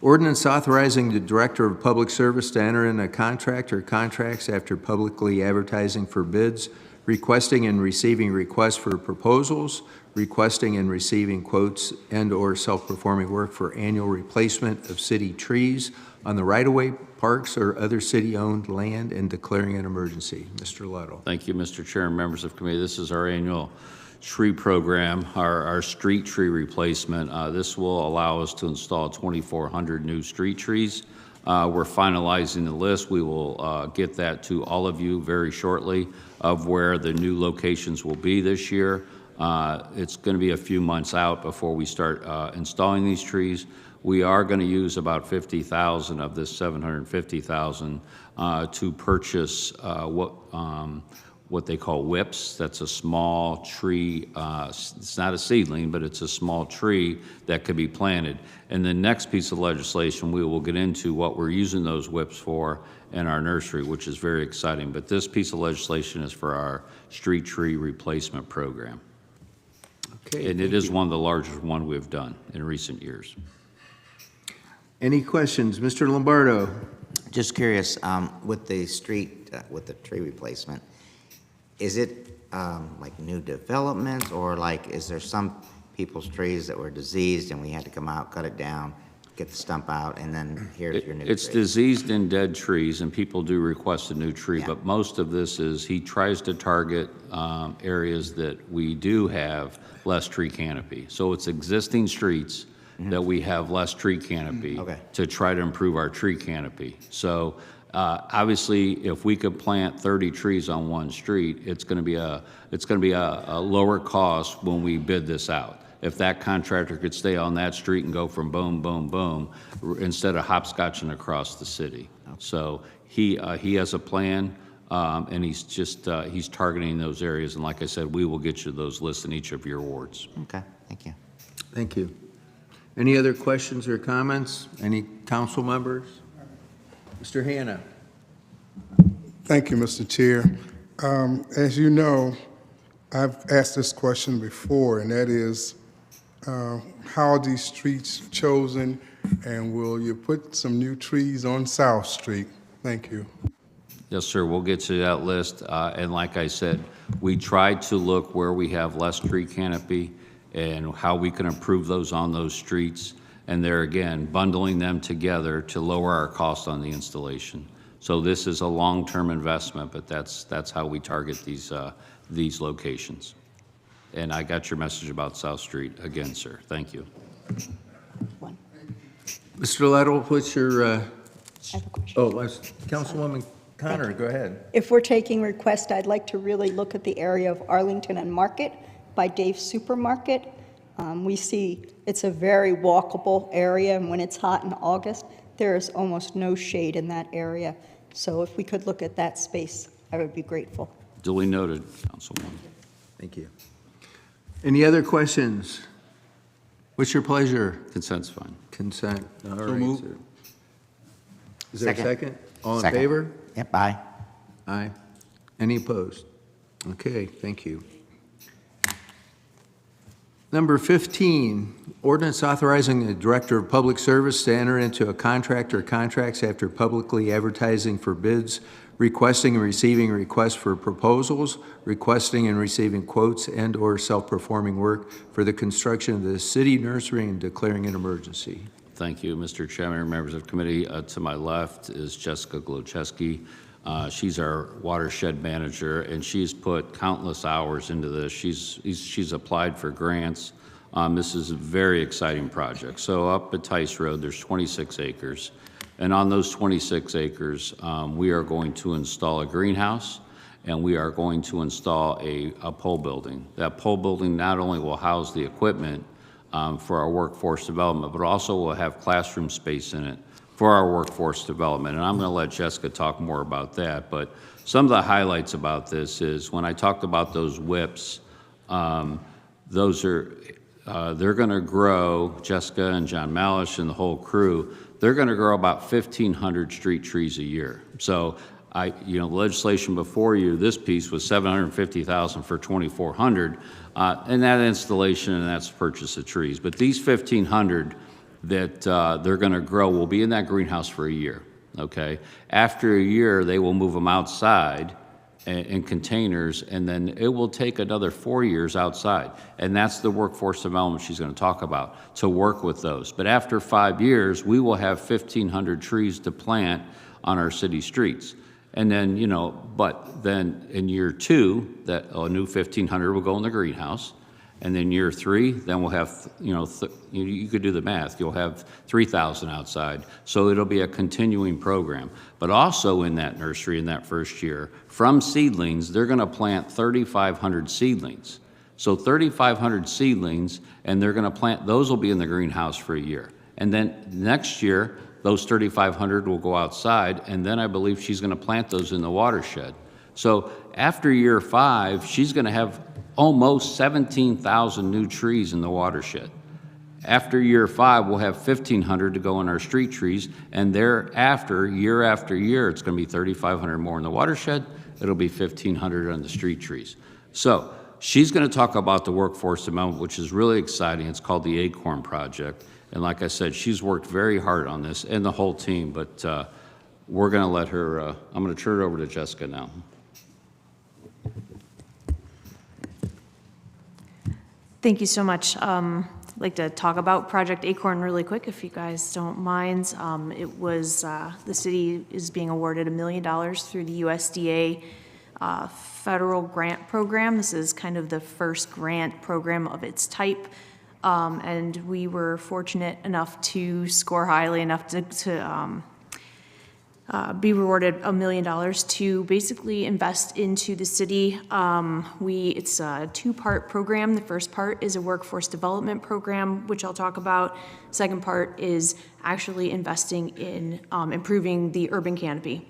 ordinance authorizing the Director of Public Service to enter in a contract or contracts after publicly advertising for bids, requesting and receiving requests for proposals, requesting and receiving quotes and/or self-performing work for annual replacement of city trees on the right-of-way, parks, or other city-owned land, and declaring an emergency. Mr. Lettle. Thank you, Mr. Chair and members of committee. This is our annual tree program, our street tree replacement. This will allow us to install 2,400 new street trees. We're finalizing the list. We will get that to all of you very shortly of where the new locations will be this year. It's going to be a few months out before we start installing these trees. We are going to use about 50,000 of this 750,000 to purchase what they call whips. That's a small tree. It's not a seedling, but it's a small tree that could be planted. And the next piece of legislation, we will get into what we're using those whips for in our nursery, which is very exciting. But this piece of legislation is for our street tree replacement program. Okay. And it is one of the largest one we've done in recent years. Any questions? Mr. Lombardo? Just curious, with the street, with the tree replacement, is it like new developments, or like, is there some people's trees that were diseased and we had to come out, cut it down, get the stump out, and then here's your new tree? It's diseased and dead trees, and people do request a new tree, Yeah. but most of this is, he tries to target areas that we do have less tree canopy. So it's existing streets that we have less tree canopy Okay. to try to improve our tree canopy. So obviously, if we could plant 30 trees on one street, it's going to be a lower cost when we bid this out. If that contractor could stay on that street and go from boom, boom, boom, instead of hopscotching across the city. So he has a plan, and he's targeting those areas. And like I said, we will get you those lists in each of your wards. Okay, thank you. Thank you. Any other questions or comments? Any council members? Mr. Hanna? Thank you, Mr. Chair. As you know, I've asked this question before, and that is, how are these streets chosen, and will you put some new trees on South Street? Thank you. Yes, sir, we'll get to that list. And like I said, we tried to look where we have less tree canopy and how we can improve those on those streets. And there again, bundling them together to lower our cost on the installation. So this is a long-term investment, but that's how we target these locations. And I got your message about South Street again, sir. Thank you. One. Mr. Lettle, what's your, I have a question. oh, Councilwoman Connor, go ahead. If we're taking requests, I'd like to really look at the area of Arlington and Market by Dave's Supermarket. We see it's a very walkable area, and when it's hot in August, there is almost no shade in that area. So if we could look at that space, I would be grateful. Duly noted, Councilwoman. Thank you. Any other questions? What's your pleasure? Consent's fine. Consent. All right, moved. sir. Is there a second? All in Second. favor? Yep, aye. Aye. Any opposed? Okay, thank you. Number 15, ordinance authorizing the Director of Public Service to enter into a contract or contracts after publicly advertising for bids, requesting and receiving requests for proposals, requesting and receiving quotes and/or self-performing work for the construction of the city nursery and declaring an emergency. Thank you, Mr. Chairman and members of the committee. To my left is Jessica Glocheski. She's our watershed manager, and she's put countless hours into this. She's applied for grants. This is a very exciting project. So up at Tice Road, there's 26 acres. And on those 26 acres, we are going to install a greenhouse, and we are going to install a pole building. That pole building not only will house the equipment for our workforce development, but also will have classroom space in it for our workforce development. And I'm going to let Jessica talk more about that. But some of the highlights about this is when I talked about those whips, those are, they're going to grow, Jessica and John Malish and the whole crew, they're going to grow about 1,500 street trees a year. So the legislation before you, this piece was $750,000 for 2,400, and that installation and that's purchase of trees. But these 1,500 that they're going to grow will be in that greenhouse for a year, okay? After a year, they will move them outside in containers, and then it will take another 4 years outside. And that's the workforce development she's going to talk about, to work with those. But after 5 years, we will have 1,500 trees to plant on our city streets. And then, but then in year 2, that a new 1,500 will go in the greenhouse. And then year 3, then we'll have, you could do the math, you'll have 3,000 outside. So it'll be a continuing program. But also in that nursery in that first year, from seedlings, they're going to plant 3,500 seedlings. So 3,500 seedlings, and they're going to plant, those will be in the greenhouse for a year. And then next year, those 3,500 will go outside, and then I believe she's going to plant those in the watershed. So after year 5, she's going to have almost 17,000 new trees in the watershed. After year 5, we'll have 1,500 to go in our street trees, and thereafter, year after year, it's going to be 3,500 more in the watershed. It'll be 1,500 on the street trees. So she's going to talk about the workforce development, which is really exciting. It's called the Acorn Project. And like I said, she's worked very hard on this and the whole team, but we're going to let her, I'm going to turn it over to Jessica now. Thank you so much. I'd like to talk about Project Acorn really quick, if you guys don't mind. It was, the city is being awarded $1 million through the USDA federal grant program. This is kind of the first grant program of its type. And we were fortunate enough to score highly enough to be rewarded $1 million to basically invest into the city. It's a 2-part program. The first part is a workforce development program, which I'll talk about. Second part is actually investing in improving the urban canopy.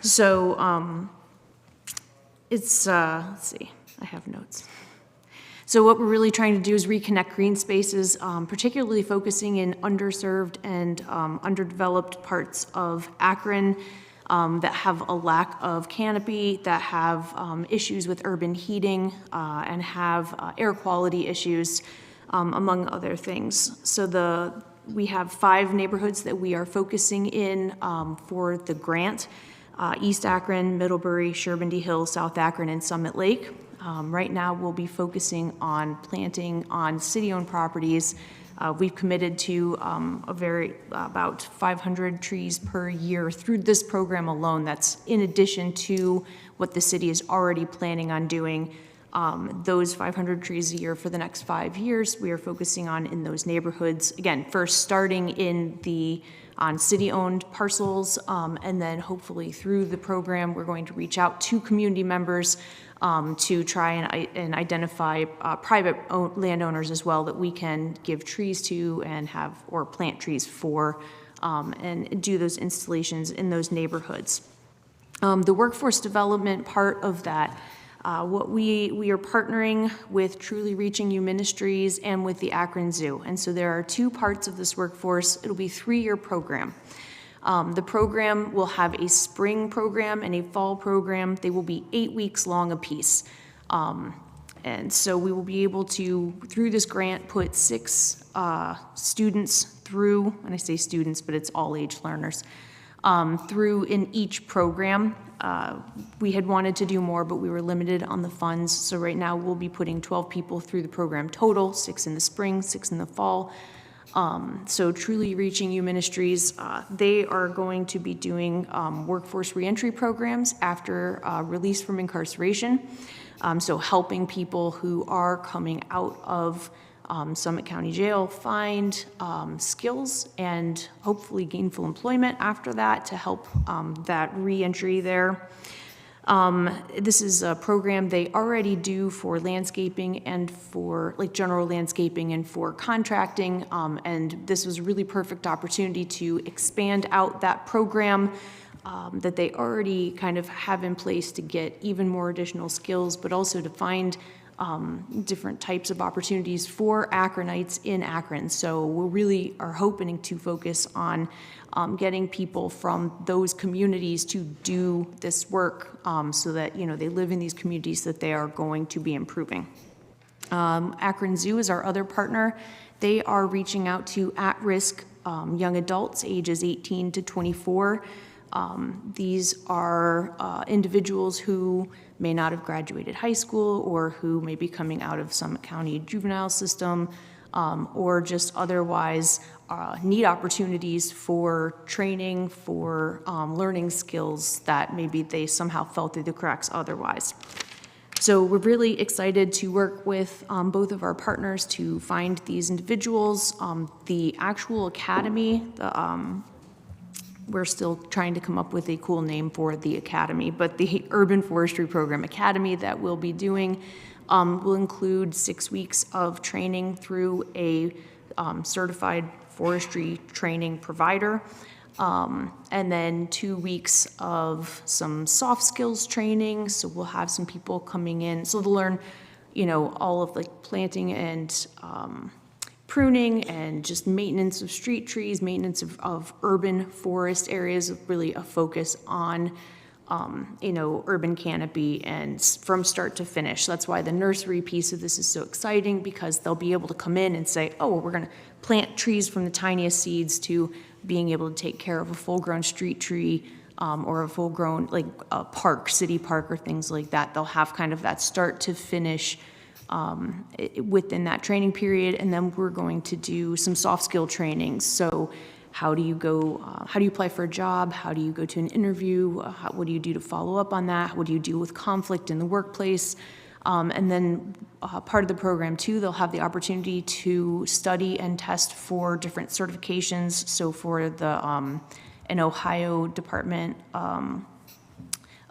So let's see, I have notes. So what we're really trying to do is reconnect green spaces, particularly focusing in underserved and underdeveloped parts of Akron that have a lack of canopy, that have issues with urban heating, and have air quality issues, among other things. So we have 5 neighborhoods that we are focusing in for the grant: East Akron, Middlebury, Sherbandy Hill, South Akron, and Summit Lake. Right now, we'll be focusing on planting on city-owned properties. We've committed to about 500 trees per year through this program alone. That's in addition to what the city is already planning on doing. Those 500 trees a year for the next 5 years, we are focusing on in those neighborhoods. Again, first starting on city-owned parcels, and then hopefully through the program, we're going to reach out to community members to try and identify private landowners as well that we can give trees to and or plant trees for, and do those installations in those neighborhoods. The workforce development part of that, what we are partnering with Truly Reaching You Ministries and with the Akron Zoo. And so there are 2 parts of this workforce. It'll be a 3-year program. The program will have a spring program and a fall program. They will be 8 weeks long apiece. And so we will be able to, through this grant, put 6 students through, and I say students, but it's all age learners, through in each program. We had wanted to do more, but we were limited on the funds. So right now we'll be putting 12 people through the program total, 6 in the spring, 6 in the fall. So Truly Reaching You Ministries, they are going to be doing workforce reentry programs after release from incarceration. So helping people who are coming out of Summit County Jail find skills and hopefully gainful employment after that to help that reentry there. This is a program they already do for landscaping and for general landscaping and for contracting. And this was a really perfect opportunity to expand out that program that they already kind of have in place to get even more additional skills, but also to find different types of opportunities for Akronites in Akron. So we really are hoping to focus on getting people from those communities to do this work so that, they live in these communities that they are going to be improving. Akron Zoo is our other partner. They are reaching out to at-risk young adults, ages 18 to 24. These are individuals who may not have graduated high school or who may be coming out of Summit County juvenile system or just otherwise need opportunities for training, for learning skills that maybe they somehow fell through the cracks otherwise. So we're really excited to work with both of our partners to find these individuals. The actual academy, we're still trying to come up with a cool name for the academy, but the Urban Forestry Program Academy that we'll be doing will include 6 weeks of training through a certified forestry training provider. And then 2 weeks of some soft skills training. So we'll have some people coming in. So they'll learn, all of like planting and pruning and just maintenance of street trees, maintenance of urban forest areas, with really a focus on, urban canopy and from start to finish. So that's why the nursery piece of this is so exciting, because they'll be able to come in and say, oh, well, we're going to plant trees from the tiniest seeds to being able to take care of a full-grown street tree, or a full-grown, like a park, city park, or things like that. They'll have kind of that start to finish within that training period. And then we're going to do some soft skill trainings. So how do you apply for a job? How do you go to an interview? What do you do to follow up on that? What do you deal with conflict in the workplace? And then part of the program too, they'll have the opportunity to study and test for different certifications. So for an Ohio Department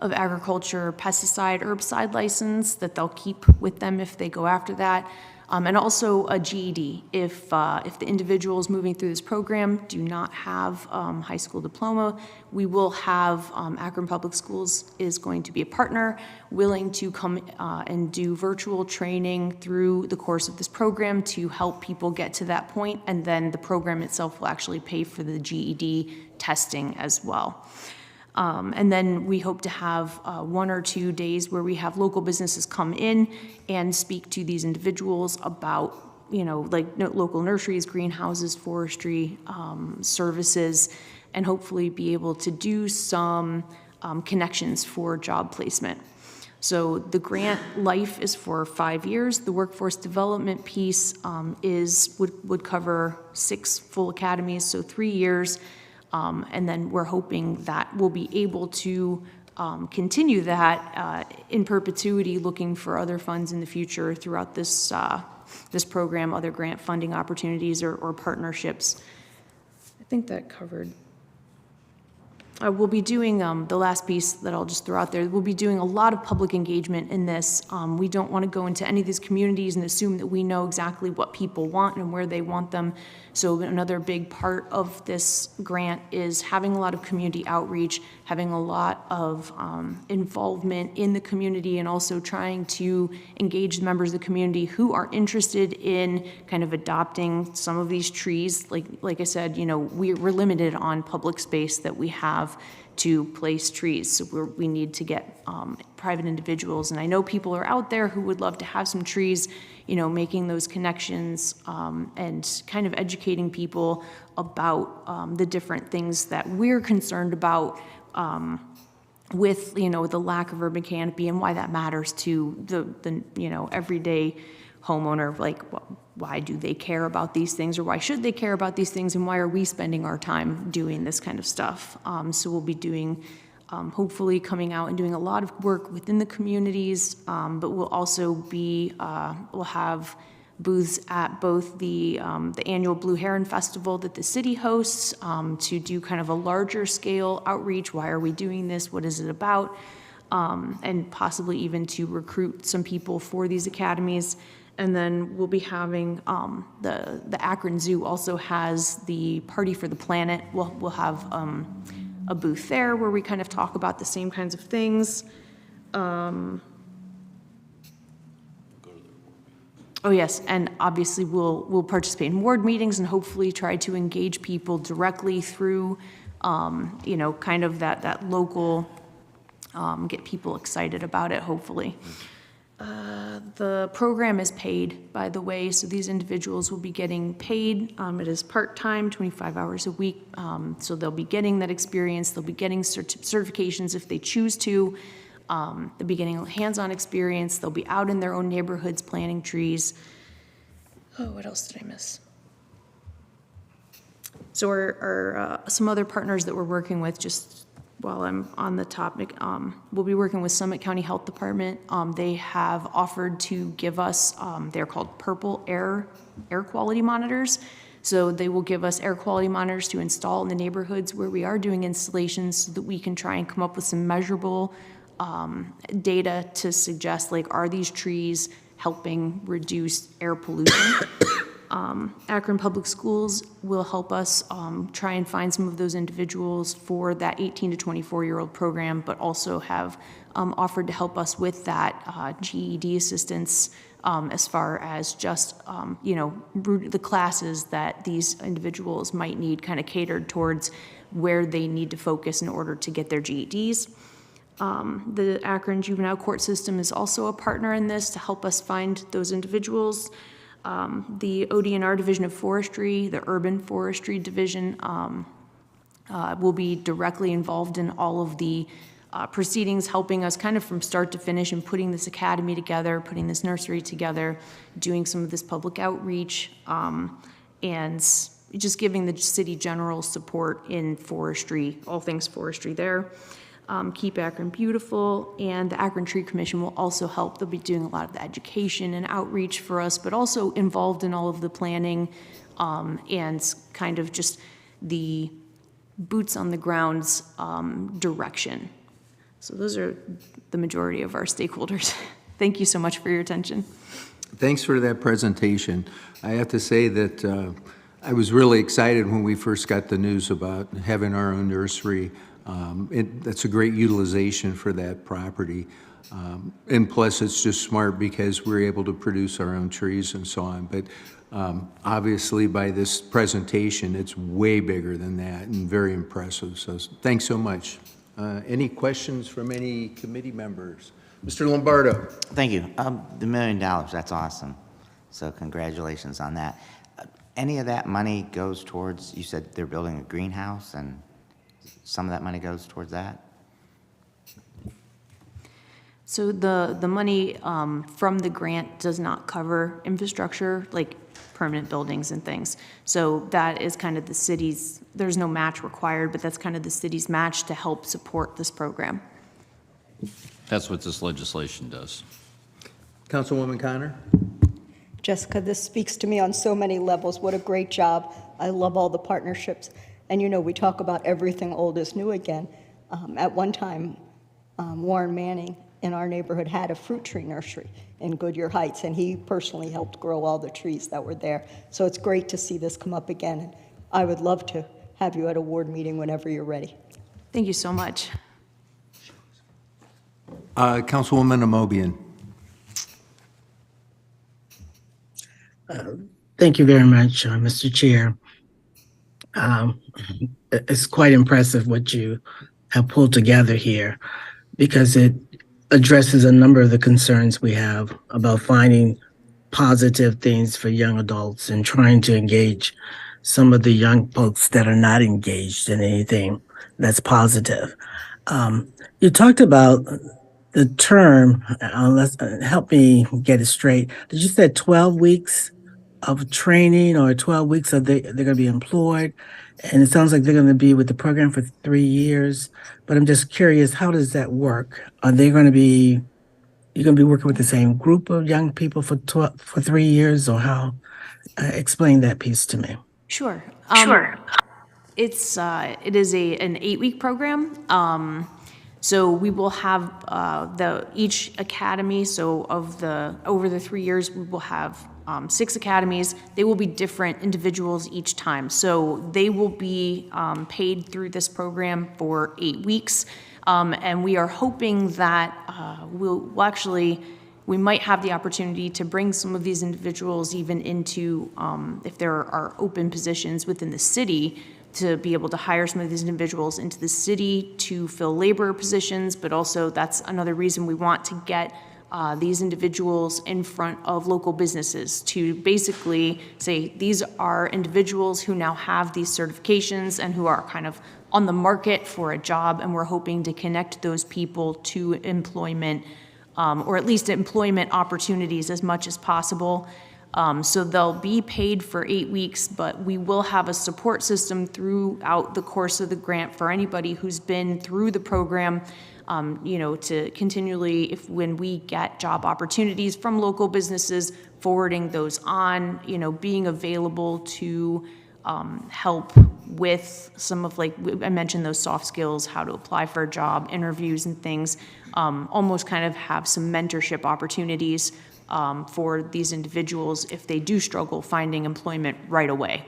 of Agriculture pesticide, herbicide license that they'll keep with them if they go after that. And also a GED. If the individuals moving through this program do not have high school diploma, we will have Akron Public Schools is going to be a partner willing to come and do virtual training through the course of this program to help people get to that point, and then the program itself will actually pay for the GED testing as well. And then we hope to have 1 or 2 days where we have local businesses come in and speak to these individuals about, like local nurseries, greenhouses, forestry services, and hopefully be able to do some connections for job placement. So the grant life is for 5 years. The workforce development piece would cover 6 full academies, so 3 years. And then we're hoping that we'll be able to continue that in perpetuity, looking for other funds in the future throughout this program, other grant funding opportunities or partnerships. I think that covered. We'll be doing, the last piece that I'll just throw out there, we'll be doing a lot of public engagement in this. We don't want to go into any of these communities and assume that we know exactly what people want and where they want them. So another big part of this grant is having a lot of community outreach, having a lot of involvement in the community, and also trying to engage members of the community who are interested in kind of adopting some of these trees. Like I said, we're limited on public space that we have to place trees. So we need to get private individuals. And I know people are out there who would love to have some trees, making those connections and kind of educating people about the different things that we're concerned about with, the lack of urban canopy and why that matters to the everyday homeowner. Like, why do they care about these things, or why should they care about these things, and why are we spending our time doing this kind of stuff? So we'll be doing, hopefully coming out and doing a lot of work within the communities, but we'll also be, we'll have booths at both the annual Blue Heron Festival that the city hosts to do kind of a larger scale outreach. Why are we doing this? What is it about? And possibly even to recruit some people for these academies. And then we'll be having, the Akron Zoo also has the Party for the Planet. We'll have a booth there where we kind of talk about the same kinds of things. Oh yes, and obviously we'll participate in ward meetings and hopefully try to engage people directly through, kind of that local, get people excited about it, hopefully. The program is paid, by the way, so these individuals will be getting paid. It is part-time, 25 hours a week, so they'll be getting that experience. They'll be getting certifications if they choose to. They'll be getting hands-on experience. They'll be out in their own neighborhoods planting trees. Oh, what else did I miss? So our some other partners that we're working with, just while I'm on the topic, we'll be working with Summit County Health Department. They have offered to give us, they're called Purple air quality monitors. So they will give us air quality monitors to install in the neighborhoods where we are doing installations so that we can try and come up with some measurable data to suggest, like, are these trees helping reduce air pollution? Akron Public Schools will help us try and find some of those individuals for that 18 to 24-year-old program, but also have offered to help us with that GED assistance as far as just, the classes that these individuals might need kind of catered towards where they need to focus in order to get their GEDs. The Akron Juvenile Court System is also a partner in this to help us find those individuals. The ODNR Division of Forestry, the Urban Forestry Division, will be directly involved in all of the proceedings, helping us kind of from start to finish and putting this academy together, putting this nursery together, doing some of this public outreach, and just giving the city general support in forestry, all things forestry there. Keep Akron Beautiful, and the Akron Tree Commission will also help. They'll be doing a lot of the education and outreach for us, but also involved in all of the planning and kind of just the boots on the ground's direction. So those are the majority of our stakeholders. Thank you so much for your attention. Thanks for that presentation. I have to say that I was really excited when we first got the news about having our own nursery. That's a great utilization for that property. And plus, it's just smart because we're able to produce our own trees and so on. But obviously, by this presentation, it's way bigger than that and very impressive. So thanks so much. Any questions from any committee members? Mr. Lombardo. Thank you. The $1 million, that's awesome. So congratulations on that. Any of that money goes towards, you said they're building a greenhouse, and some of that money goes towards that? So the money from the grant does not cover infrastructure, like permanent buildings and things. So that is kind of the city's, there's no match required, but that's kind of the city's match to help support this program. That's what this legislation does. Councilwoman Connor? Jessica, this speaks to me on so many levels. What a great job. I love all the partnerships. And we talk about everything old is new again. At one time, Warren Manning in our neighborhood had a fruit tree nursery in Goodyear Heights, and he personally helped grow all the trees that were there. So it's great to see this come up again. And I would love to have you at a ward meeting whenever you're ready. Thank you so much. Councilwoman Amobian. Thank you very much, Mr. Chair. It's quite impressive what you have pulled together here, because it addresses a number of the concerns we have about finding positive things for young adults and trying to engage some of the young folks that are not engaged in anything that's positive. You talked about the term, help me get it straight. Did you say 12 weeks of training, or 12 weeks of they're going to be employed? And it sounds like they're going to be with the program for 3 years. But I'm just curious, how does that work? Are they going to be, you're going to be working with the same group of young people for 3 years, or how? Explain that piece to me. Sure. It is an 8-week program. So we will have each academy. So over the 3 years, we will have 6 academies. They will be different individuals each time. So they will be paid through this program for 8 weeks. And we are hoping that we might have the opportunity to bring some of these individuals even into, if there are open positions within the city, to be able to hire some of these individuals into the city to fill labor positions, but also that's another reason we want to get these individuals in front of local businesses to basically say, these are individuals who now have these certifications and who are kind of on the market for a job, and we're hoping to connect those people to employment, or at least employment opportunities as much as possible. So they'll be paid for 8 weeks, but we will have a support system throughout the course of the grant for anybody who's been through the program, to continually, when we get job opportunities from local businesses, forwarding those on, being available to help with some of, like I mentioned, those soft skills, how to apply for a job, interviews and things, almost kind of have some mentorship opportunities for these individuals if they do struggle finding employment right away.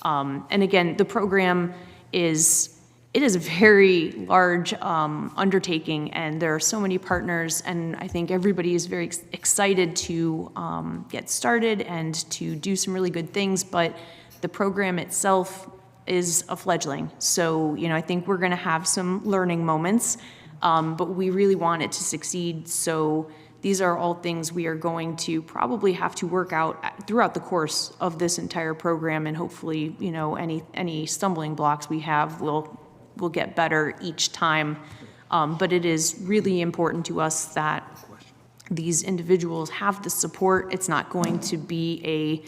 And again, the program it is a very large undertaking, and there are so many partners, and I think everybody is very excited to get started and to do some really good things, but the program itself is a fledgling. So, I think we're gonna have some learning moments, but we really want it to succeed. So these are all things we are going to probably have to work out throughout the course of this entire program, and hopefully, any stumbling blocks we have will get better each time. But it is really important to us that these individuals have the support. It's not going to be a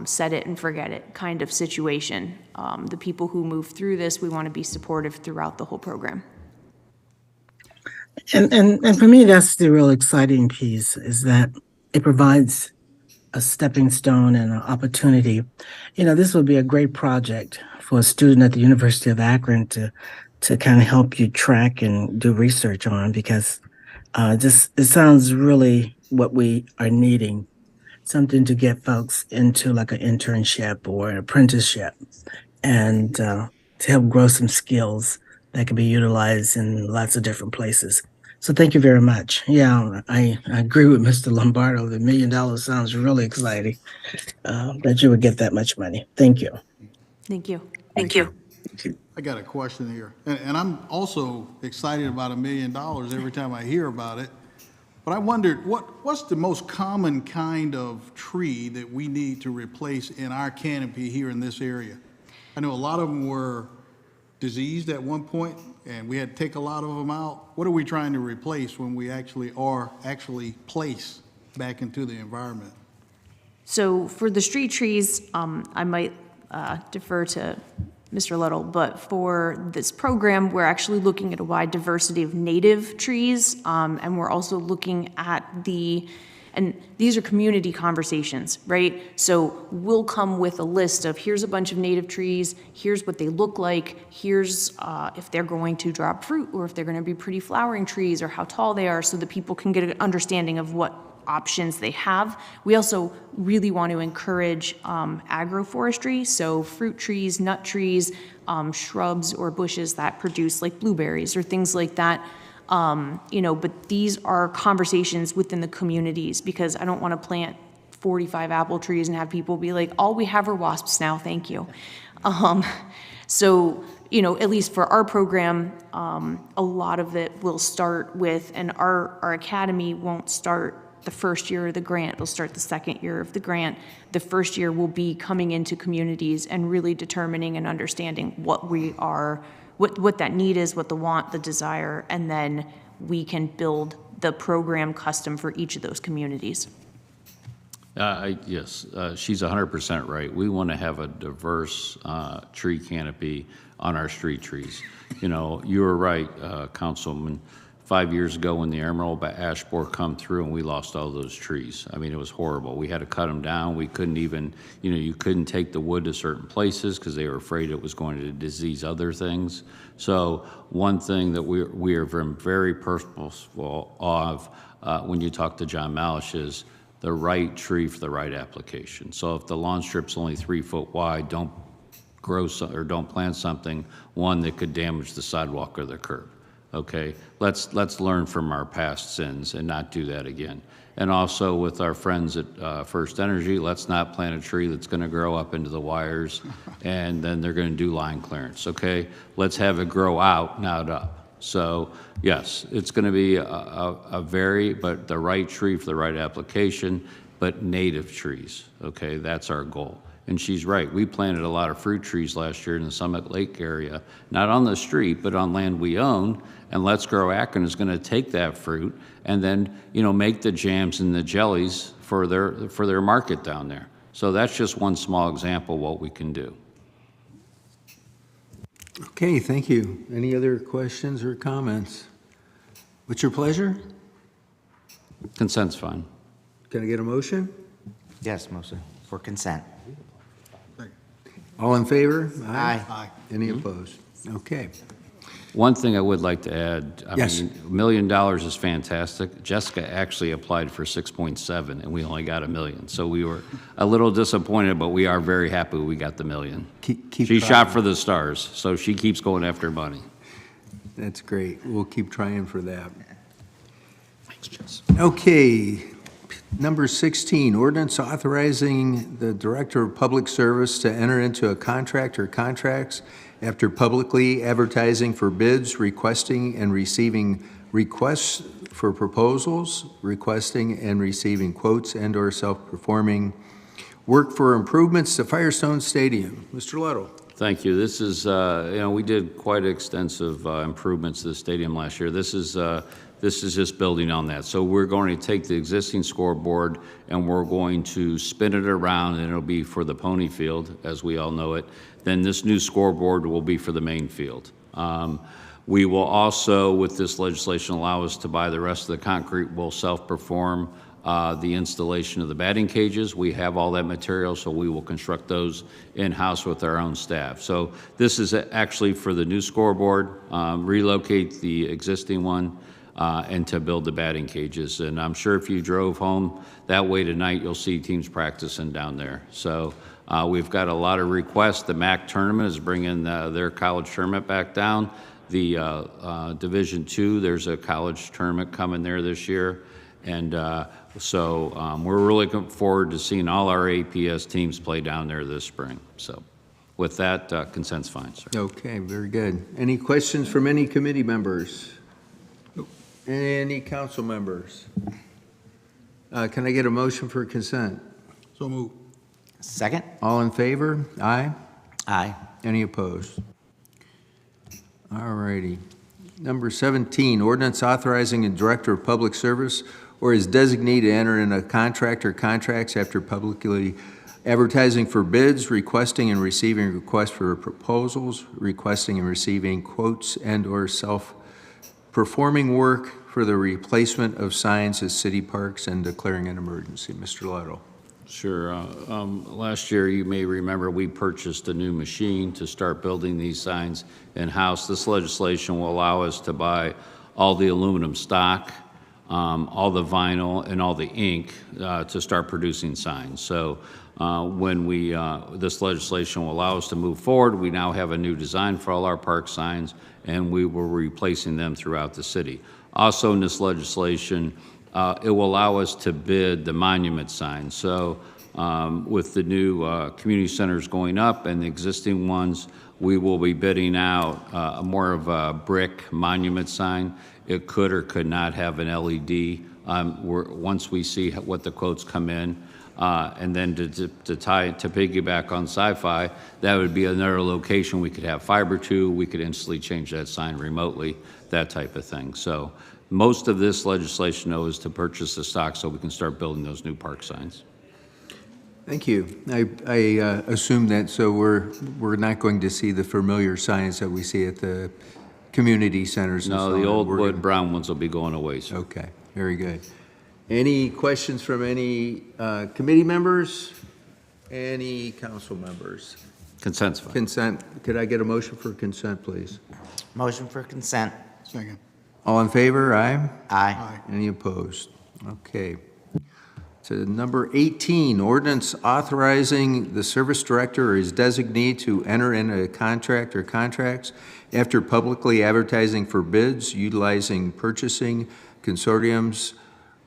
set it and forget it kind of situation. The people who move through this, we want to be supportive throughout the whole program. And for me, that's the real exciting piece, is that it provides a stepping stone and an opportunity. This would be a great project for a student at the University of Akron to kind of help you track and do research on, because it sounds really what we are needing, something to get folks into like an internship or an apprenticeship, and to help grow some skills that can be utilized in lots of different places. So thank you very much. Yeah, I agree with Mr. Lombardo. The $1 million sounds really exciting, that you would get that much money. Thank you. Thank you. Thank you. I got a question here, and I'm also excited about $1 million every time I hear about it. But I wondered, what's the most common kind of tree that we need to replace in our canopy here in this area? I know a lot of them were diseased at one point, and we had to take a lot of them out. What are we trying to replace when we actually place back into the environment? So for the street trees, I might defer to Mr. Little, but for this program, we're actually looking at a wide diversity of native trees, and we're also looking at and these are community conversations, right? So we'll come with a list of, here's a bunch of native trees, here's what they look like, here's if they're going to drop fruit, or if they're going to be pretty flowering trees, or how tall they are, so that people can get an understanding of what options they have. We also really want to encourage agroforestry, so fruit trees, nut trees, shrubs or bushes that produce like blueberries or things like that. But these are conversations within the communities, because I don't want to plant 45 apple trees and have people be like, all we have are wasps now, thank you. So, at least for our program, a lot of it will start with, and our academy won't start the first year of the grant, it'll start the second year of the grant. The first year will be coming into communities and really determining and understanding what we are, what that need is, what the want, the desire, and then we can build the program custom for each of those communities. Yes, she's 100% right. We want to have a diverse tree canopy on our street trees. You were right, Councilman. 5 years ago, when the emerald ash borer come through and we lost all those trees. I mean, it was horrible. We had to cut them down. We couldn't even, you couldn't take the wood to certain places because they were afraid it was going to disease other things. So one thing that we are very purposeful of when you talk to John Malish is the right tree for the right application. So if the lawn strip's only 3 foot wide, don't don't plant something, one, that could damage the sidewalk or the curb. Okay, let's learn from our past sins and not do that again. And also with our friends at First Energy, let's not plant a tree that's going to grow up into the wires and then they're going to do line clearance. Okay, let's have it grow out, not up. So yes, it's going to be but the right tree for the right application, but native trees. Okay, that's our goal. And she's right. We planted a lot of fruit trees last year in the Summit Lake area, not on the street, but on land we own. And Let's Grow Akron is going to take that fruit and then, make the jams and the jellies for their market down there. So that's just one small example of what we can do. Okay, thank you. Any other questions or comments? What's your pleasure? Consent's fine. Can I get a motion? Yes, motion for consent. All in favor? Aye. Aye. Any opposed? Okay. One thing I would like to add, I Yes. mean, $1 million is fantastic. Jessica actually applied for 6.7, and we only got $1 million. So we were a little disappointed, but we are very happy we got the $1 million. Keep She trying. shot for the stars, so she keeps going after money. That's great. We'll keep trying for that. Thanks, Jess. Okay, number 16, ordinance authorizing the Director of Public Service to enter into a contract or contracts after publicly advertising for bids, requesting and receiving requests for proposals, requesting and receiving quotes and/or self-performing work for improvements to Firestone Stadium. Mr. Luttle. Thank you. This is, we did quite extensive improvements to the stadium last year. This is just building on that. So we're going to take the existing scoreboard and we're going to spin it around, and it'll be for the pony field, as we all know it. Then this new scoreboard will be for the main field. We will also, with this legislation, allow us to buy the rest of the concrete. We'll self-perform the installation of the batting cages. We have all that material, so we will construct those in-house with our own staff. So this is actually for the new scoreboard, relocate the existing one, and to build the batting cages. And I'm sure if you drove home that way tonight, you'll see teams practicing down there. So we've got a lot of requests. The MAC tournament is bringing their college tournament back down. The Division II, there's a college tournament coming there this year. And so we're really looking forward to seeing all our APS teams play down there this spring. So with that, consent's fine, sir. Okay, very good. Any questions from any committee members? Any council members? Can I get a motion for consent? So move. Second? All in favor? Aye. Aye. Any opposed? All righty. Number 17, ordinance authorizing a director of public service or his designee to enter in a contract or contracts after publicly advertising for bids, requesting and receiving requests for proposals, requesting and receiving quotes and/or self-performing work for the replacement of signs at city parks and declaring an emergency. Mr. Luttle. Sure. Last year, you may remember, we purchased a new machine to start building these signs in-house. This legislation will allow us to buy all the aluminum stock, all the vinyl, and all the ink to start producing signs. So when this legislation will allow us to move forward, we now have a new design for all our park signs, and we will be replacing them throughout the city. Also in this legislation, it will allow us to bid the monument signs. So with the new community centers going up and the existing ones, we will be bidding out more of a brick monument sign. It could or could not have an LED. Once we see what the quotes come in, and then to piggyback on sci-fi, that would be another location we could have fiber to. We could instantly change that sign remotely, that type of thing. So most of this legislation, though, is to purchase the stock so we can start building those new park signs. Thank you. I assume that, so we're not going to see the familiar signs that we see at the community centers and so No, on. the old We're wood gonna- brown ones will be going away, sir. Okay, very good. Any questions from any committee members? Any council members? Consent's fine. Consent, could I get a motion for consent, please? Motion for consent? Second. All in favor, aye? Aye. Any opposed? Okay. To number 18, ordinance authorizing the service director or his designee to enter into a contract or contracts after publicly advertising for bids, utilizing purchasing consortiums,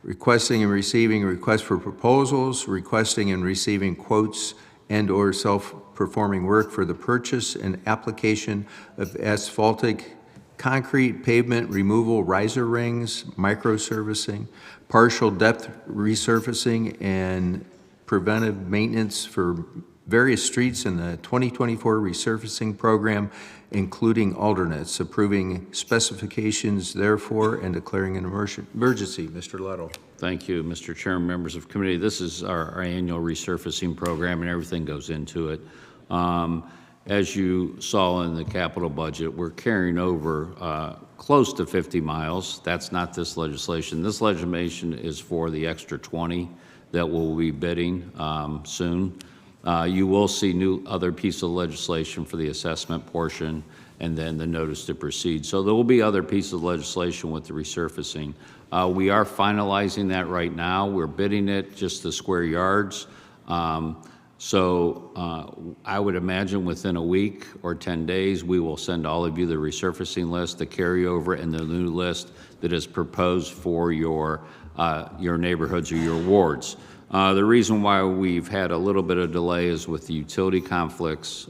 requesting and receiving requests for proposals, requesting and receiving quotes and/or self-performing work for the purchase and application of asphaltic concrete pavement removal, riser rings, microservicing, partial depth resurfacing, and preventive maintenance for various streets in the 2024 resurfacing program, including alternates, approving specifications therefore and declaring an emergency. Mr. Luttle. Thank you, Mr. Chairman, members of committee. This is our annual resurfacing program, and everything goes into it. As you saw in the capital budget, we're carrying over close to 50 miles. That's not this legislation. This legislation is for the extra 20 that we'll be bidding soon. You will see other piece of legislation for the assessment portion, and then the notice to proceed. So there will be other pieces of legislation with the resurfacing. We are finalizing that right now. We're bidding it, just the square yards. I would imagine within a week or 10 days, we will send all of you the resurfacing list, the carryover, and the new list that is proposed for your neighborhoods or your wards. The reason why we've had a little bit of delay is with the utility conflicts,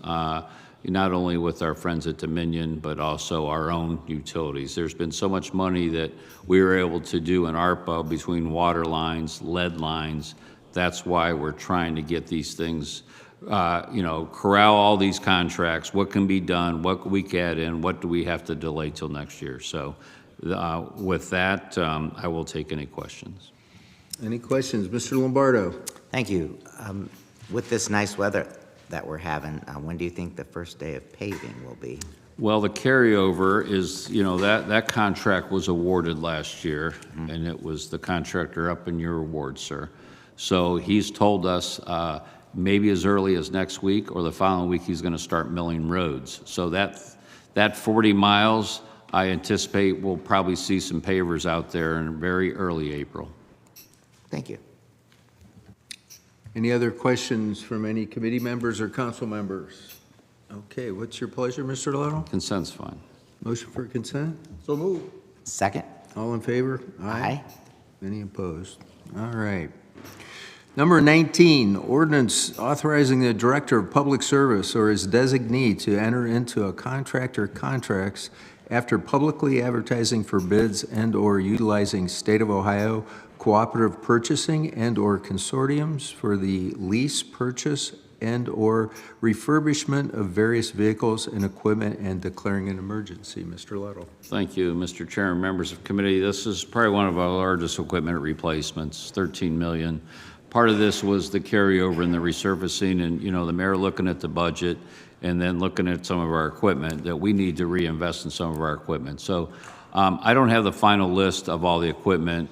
not only with our friends at Dominion, but also our own utilities. There's been so much money that we were able to do in ARPA between water lines, lead lines. That's why we're trying to get these things, corral all these contracts, what can be done, what we can add in, what do we have to delay till next year. So with that, I will take any questions. Any questions? Mr. Lombardo? Thank you. With this nice weather that we're having, when do you think the first day of paving will be? Well, the carryover is, that contract was awarded last year, and it was the contractor up in your ward, sir. So he's told us maybe as early as next week or the following week he's going to start milling roads. So that 40 miles, I anticipate we'll probably see some pavers out there in very early April. Thank you. Any other questions from any committee members or council members? Okay, what's your pleasure, Mr. Little? Consent's fine. Motion for consent? So move. Second? All in favor? Aye. Any opposed? All right. Number 19, ordinance authorizing the Director of Public Service or his designee to enter into a contract or contracts after publicly advertising for bids and/or utilizing State of Ohio cooperative purchasing and/or consortiums for the lease, purchase, and/or refurbishment of various vehicles and equipment and declaring an emergency. Mr. Little. Thank you, Mr. Chair and members of committee. This is probably one of our largest equipment replacements, $13 million. Part of this was the carryover and the resurfacing, and the mayor looking at the budget and then looking at some of our equipment that we need to reinvest in some of our equipment. So I don't have the final list of all the equipment,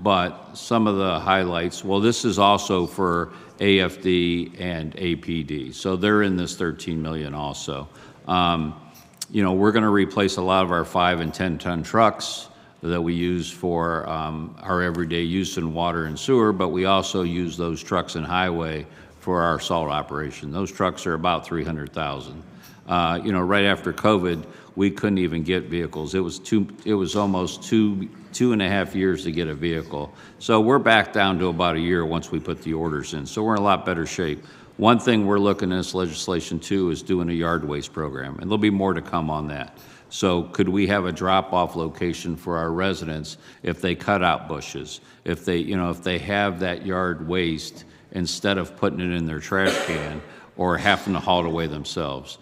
but some of the highlights, well, this is also for AFD and APD. So they're in this $13 million also. We're going to replace a lot of our 5 and 10 ton trucks that we use for our everyday use in water and sewer, but we also use those trucks in highway for our salt operation. Those trucks are about $300,000. Right after COVID, we couldn't even get vehicles. It was almost two and a half years to get a vehicle. So we're back down to about a year once we put the orders in. So we're in a lot better shape. One thing we're looking at this legislation too is doing a yard waste program, and there'll be more to come on that. So could we have a drop-off location for our residents if they cut out bushes, if they have that yard waste instead of putting it in their trash can or having to haul it away themselves?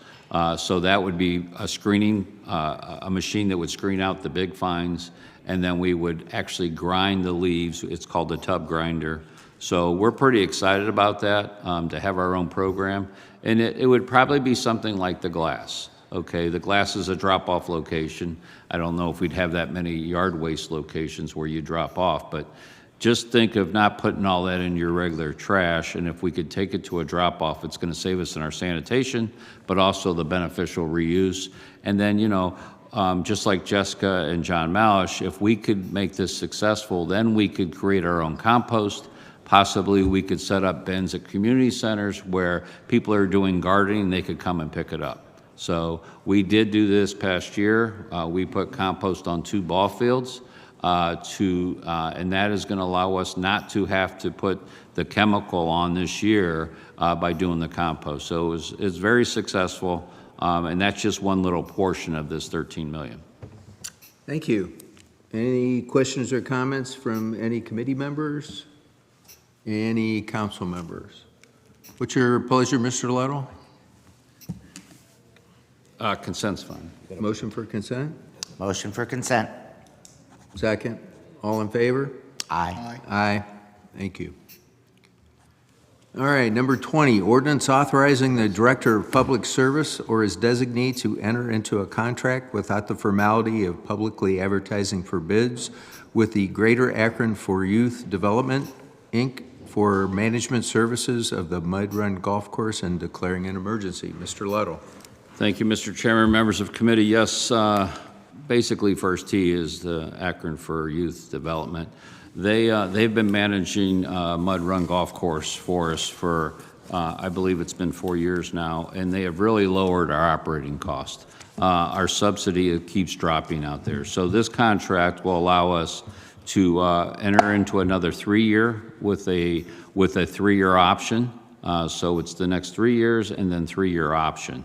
So that would be a screening, a machine that would screen out the big fines, and then we would actually grind the leaves. It's called the tub grinder. So we're pretty excited about that, to have our own program. And it would probably be something like the glass. Okay, the glass is a drop-off location. I don't know if we'd have that many yard waste locations where you drop off, but just think of not putting all that in your regular trash, and if we could take it to a drop-off, it's going to save us in our sanitation, but also the beneficial reuse. And then, just like Jessica and John Malish, if we could make this successful, then we could create our own compost. Possibly we could set up bins at community centers where people are doing gardening, they could come and pick it up. So we did do this past year. We put compost on 2 ball fields. And that is going to allow us not to have to put the chemical on this year by doing the compost. So it's very successful, and that's just one little portion of this $13 million. Thank you. Any questions or comments from any committee members? Any council members? What's your pleasure, Mr. Little? Consent's fine. Motion for consent? Motion for consent. Second. All in favor? Aye. Aye. Thank you. All right, number 20, ordinance authorizing the Director of Public Service or his designee to enter into a contract without the formality of publicly advertising for bids with the Greater Akron for Youth Development, Inc. for management services of the Mud Run Golf Course and declaring an emergency. Mr. Ludlow. Thank you, Mr. Chairman, members of committee. Yes, basically First Tee is the Akron for Youth Development. They've been managing Mud Run Golf Course for us for, I believe it's been 4 years now, and they have really lowered our operating cost. Our subsidy keeps dropping out there. So this contract will allow us to enter into another 3-year with a 3-year option. So it's the next 3 years and then 3-year option.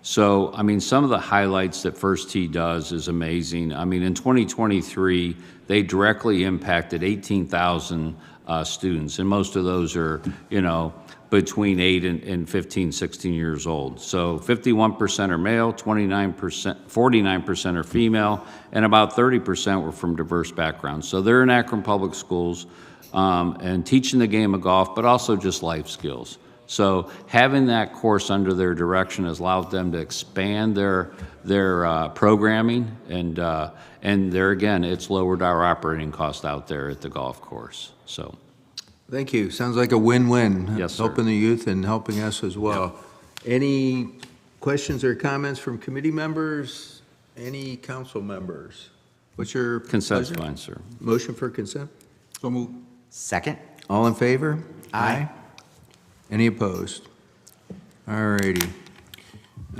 So, I mean, some of the highlights that First Tee does is amazing. I mean, in 2023, they directly impacted 18,000 students, and most of those are, you know, between 8 and 15, 16 years old. So 51% are male, 49% are female, and about 30% were from diverse backgrounds. So they're in Akron Public Schools and teaching the game of golf, but also just life skills. So having that course under their direction has allowed them to expand their programming, and there again, it's lowered our operating cost out there at the golf course. So. Thank you. Sounds like a win-win. Yes, sir. Helping the youth and helping us as well. Any questions or comments from committee members? Any council members? What's your Consent's pleasure? fine, sir. Motion for consent? So move. Second? All in favor? Aye. Any opposed? All righty.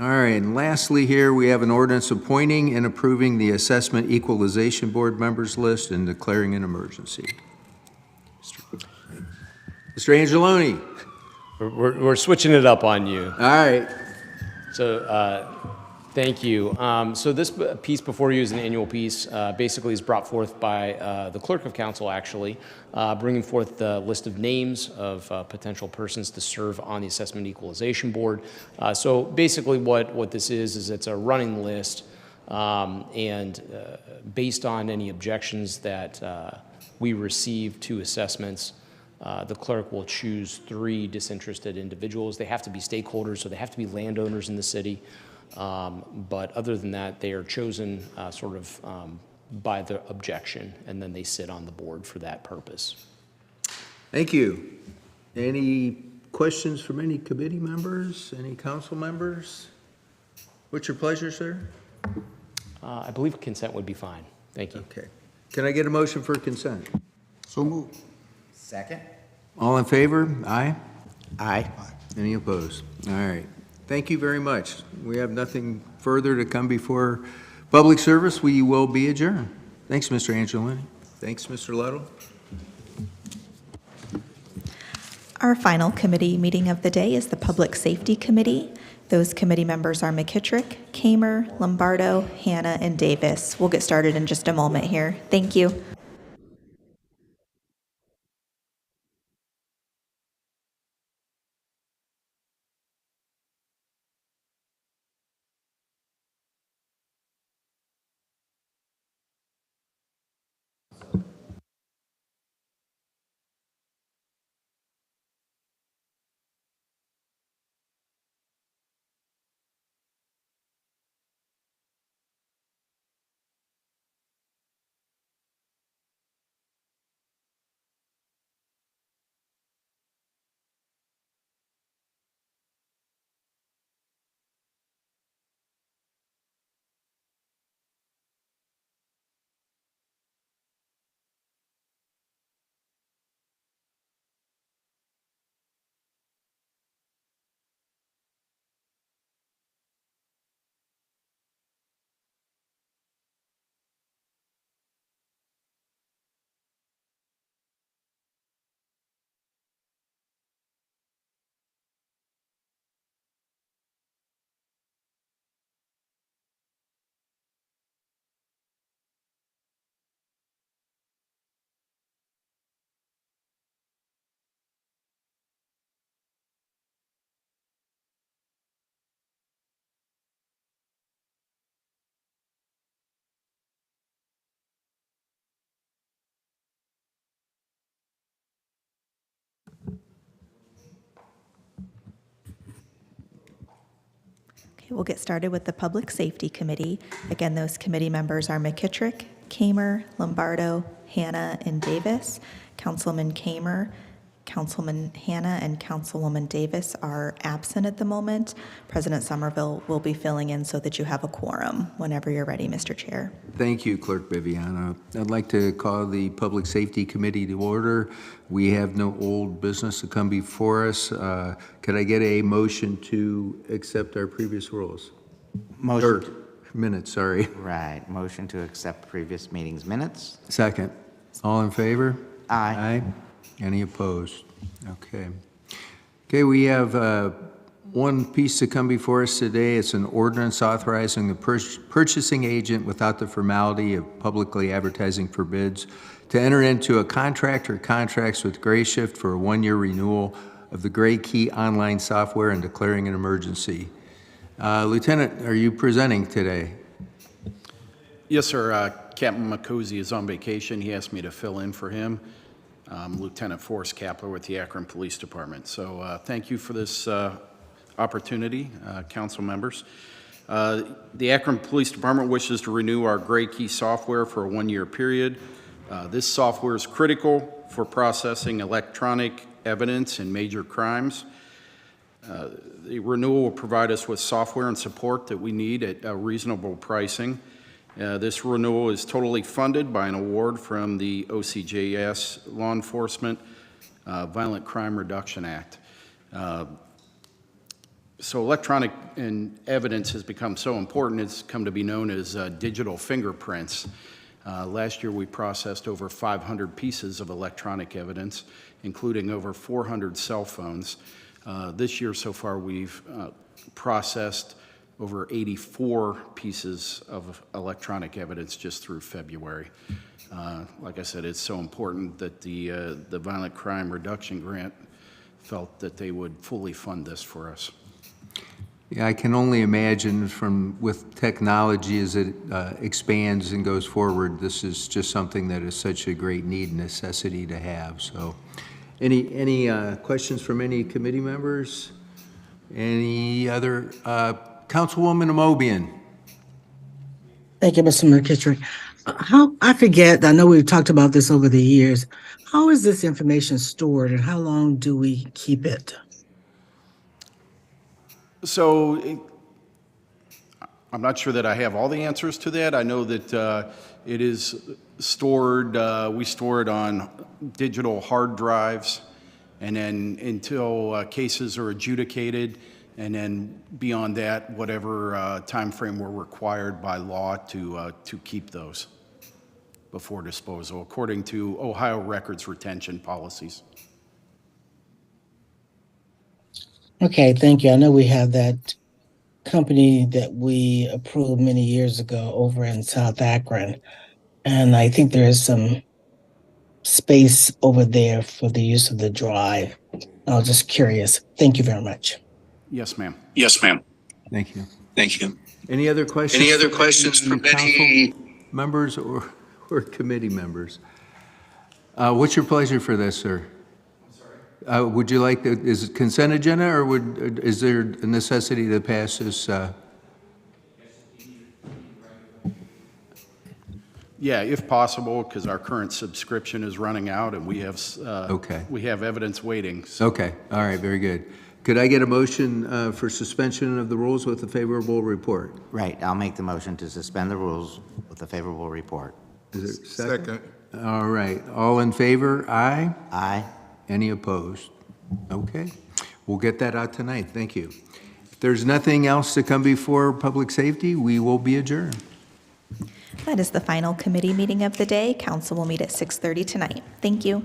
All right, and lastly here, we have an ordinance appointing and approving the Assessment Equalization Board members list and declaring an emergency. Mr. Angeloni. We're switching it up on you. All right. So, thank you. So this piece before you is an annual piece, basically is brought forth by the clerk of council, actually, bringing forth the list of names of potential persons to serve on the Assessment Equalization Board. So basically what this is it's a running list, and based on any objections that we receive to assessments, the clerk will choose 3 disinterested individuals. They have to be stakeholders, so they have to be landowners in the city. But other than that, they are chosen by the objection, and then they sit on the board for that purpose. Thank you. Any questions from any committee members, any council members? What's your pleasure, sir? I believe consent would be fine. Thank you. Okay. Can I get a motion for consent? So move. Second? All in favor? Aye. Aye. Any opposed? All right. Thank you very much. We have nothing further to come before public service. We will be adjourned. Thanks, Mr. Angelini. Thanks, Mr. Ludlow. Our final committee meeting of the day is the Public Safety Committee. Those committee members are McKittrick, Kamer, Lombardo, Hannah, and Davis. We'll get started in just a moment here. Thank you. Okay, we'll get started with the Public Safety Committee. Again, those committee members are McKittrick, Kamer, Lombardo, Hannah, and Davis. Councilman Kamer, Councilman Hannah, and Councilwoman Davis are absent at the moment. President Somerville will be filling in so that you have a quorum whenever you're ready, Mr. Chair. Thank you, Clerk Viviano. I'd like to call the Public Safety Committee to order. We have no old business to come before us. Could I get a motion to accept our previous rules? Motion. Minutes, sorry. Right, motion to accept previous meetings minutes. Second. All in favor? Aye. Any opposed? Okay. Okay, we have one piece to come before us today. It's an ordinance authorizing the purchasing agent without the formality of publicly advertising for bids to enter into a contract or contracts with Gray Shift for a one-year renewal of the Gray Key online software and declaring an emergency. Lieutenant, are you presenting today? Yes, sir. Captain Macozy is on vacation. He asked me to fill in for him. Lieutenant Forrest Kapler with the Akron Police Department. So thank you for this opportunity, council members. The Akron Police Department wishes to renew our Gray Key software for a one-year period. This software is critical for processing electronic evidence in major crimes. The renewal will provide us with software and support that we need at reasonable pricing. This renewal is totally funded by an award from the OCJS Law Enforcement Violent Crime Reduction Act. So electronic evidence has become so important, it's come to be known as digital fingerprints. Last year we processed over 500 pieces of electronic evidence, including over 400 cell phones. This year so far we've processed over 84 pieces of electronic evidence just through February. Like I said, it's so important that the Violent Crime Reduction Grant felt that they would fully fund this for us. Yeah, I can only imagine with technology as it expands and goes forward, this is just something that is such a great need and necessity to have. So any questions from any committee members? Any other? Councilwoman Amobian. Thank you, Mr. McKittrick. I forget, I know we've talked about this over the years. How is this information stored and how long do we keep it? So I'm not sure that I have all the answers to that. I know that it is stored, we store it on digital hard drives, and then until cases are adjudicated, and then beyond that, whatever time frame we're required by law to keep those before disposal, according to Ohio records retention policies. Okay, thank you. I know we have that company that we approved many years ago over in South Akron, and I think there is some space over there for the use of the drive. I was just curious. Thank you very much. Yes, ma'am. Yes, ma'am. Thank you. Thank you. Any other questions? Any other questions from any members or committee members? What's your pleasure for this, sir? I'm sorry. Would you like is it consent agenda, or is there a necessity to pass this? Yeah, if possible, because our current subscription is running out, and we have we have evidence waiting. So. Okay. All right. Very good. Could I get a motion for suspension of the rules with a favorable report? Right, I'll make the motion to suspend the rules with a favorable report. Is it second? All right. All in favor? Aye? Aye. Any opposed? Okay. We'll get that out tonight. Thank you. If there's nothing else to come before public safety, we will be adjourned. That is the final committee meeting of the day. Council will meet at 6:30 tonight. Thank you.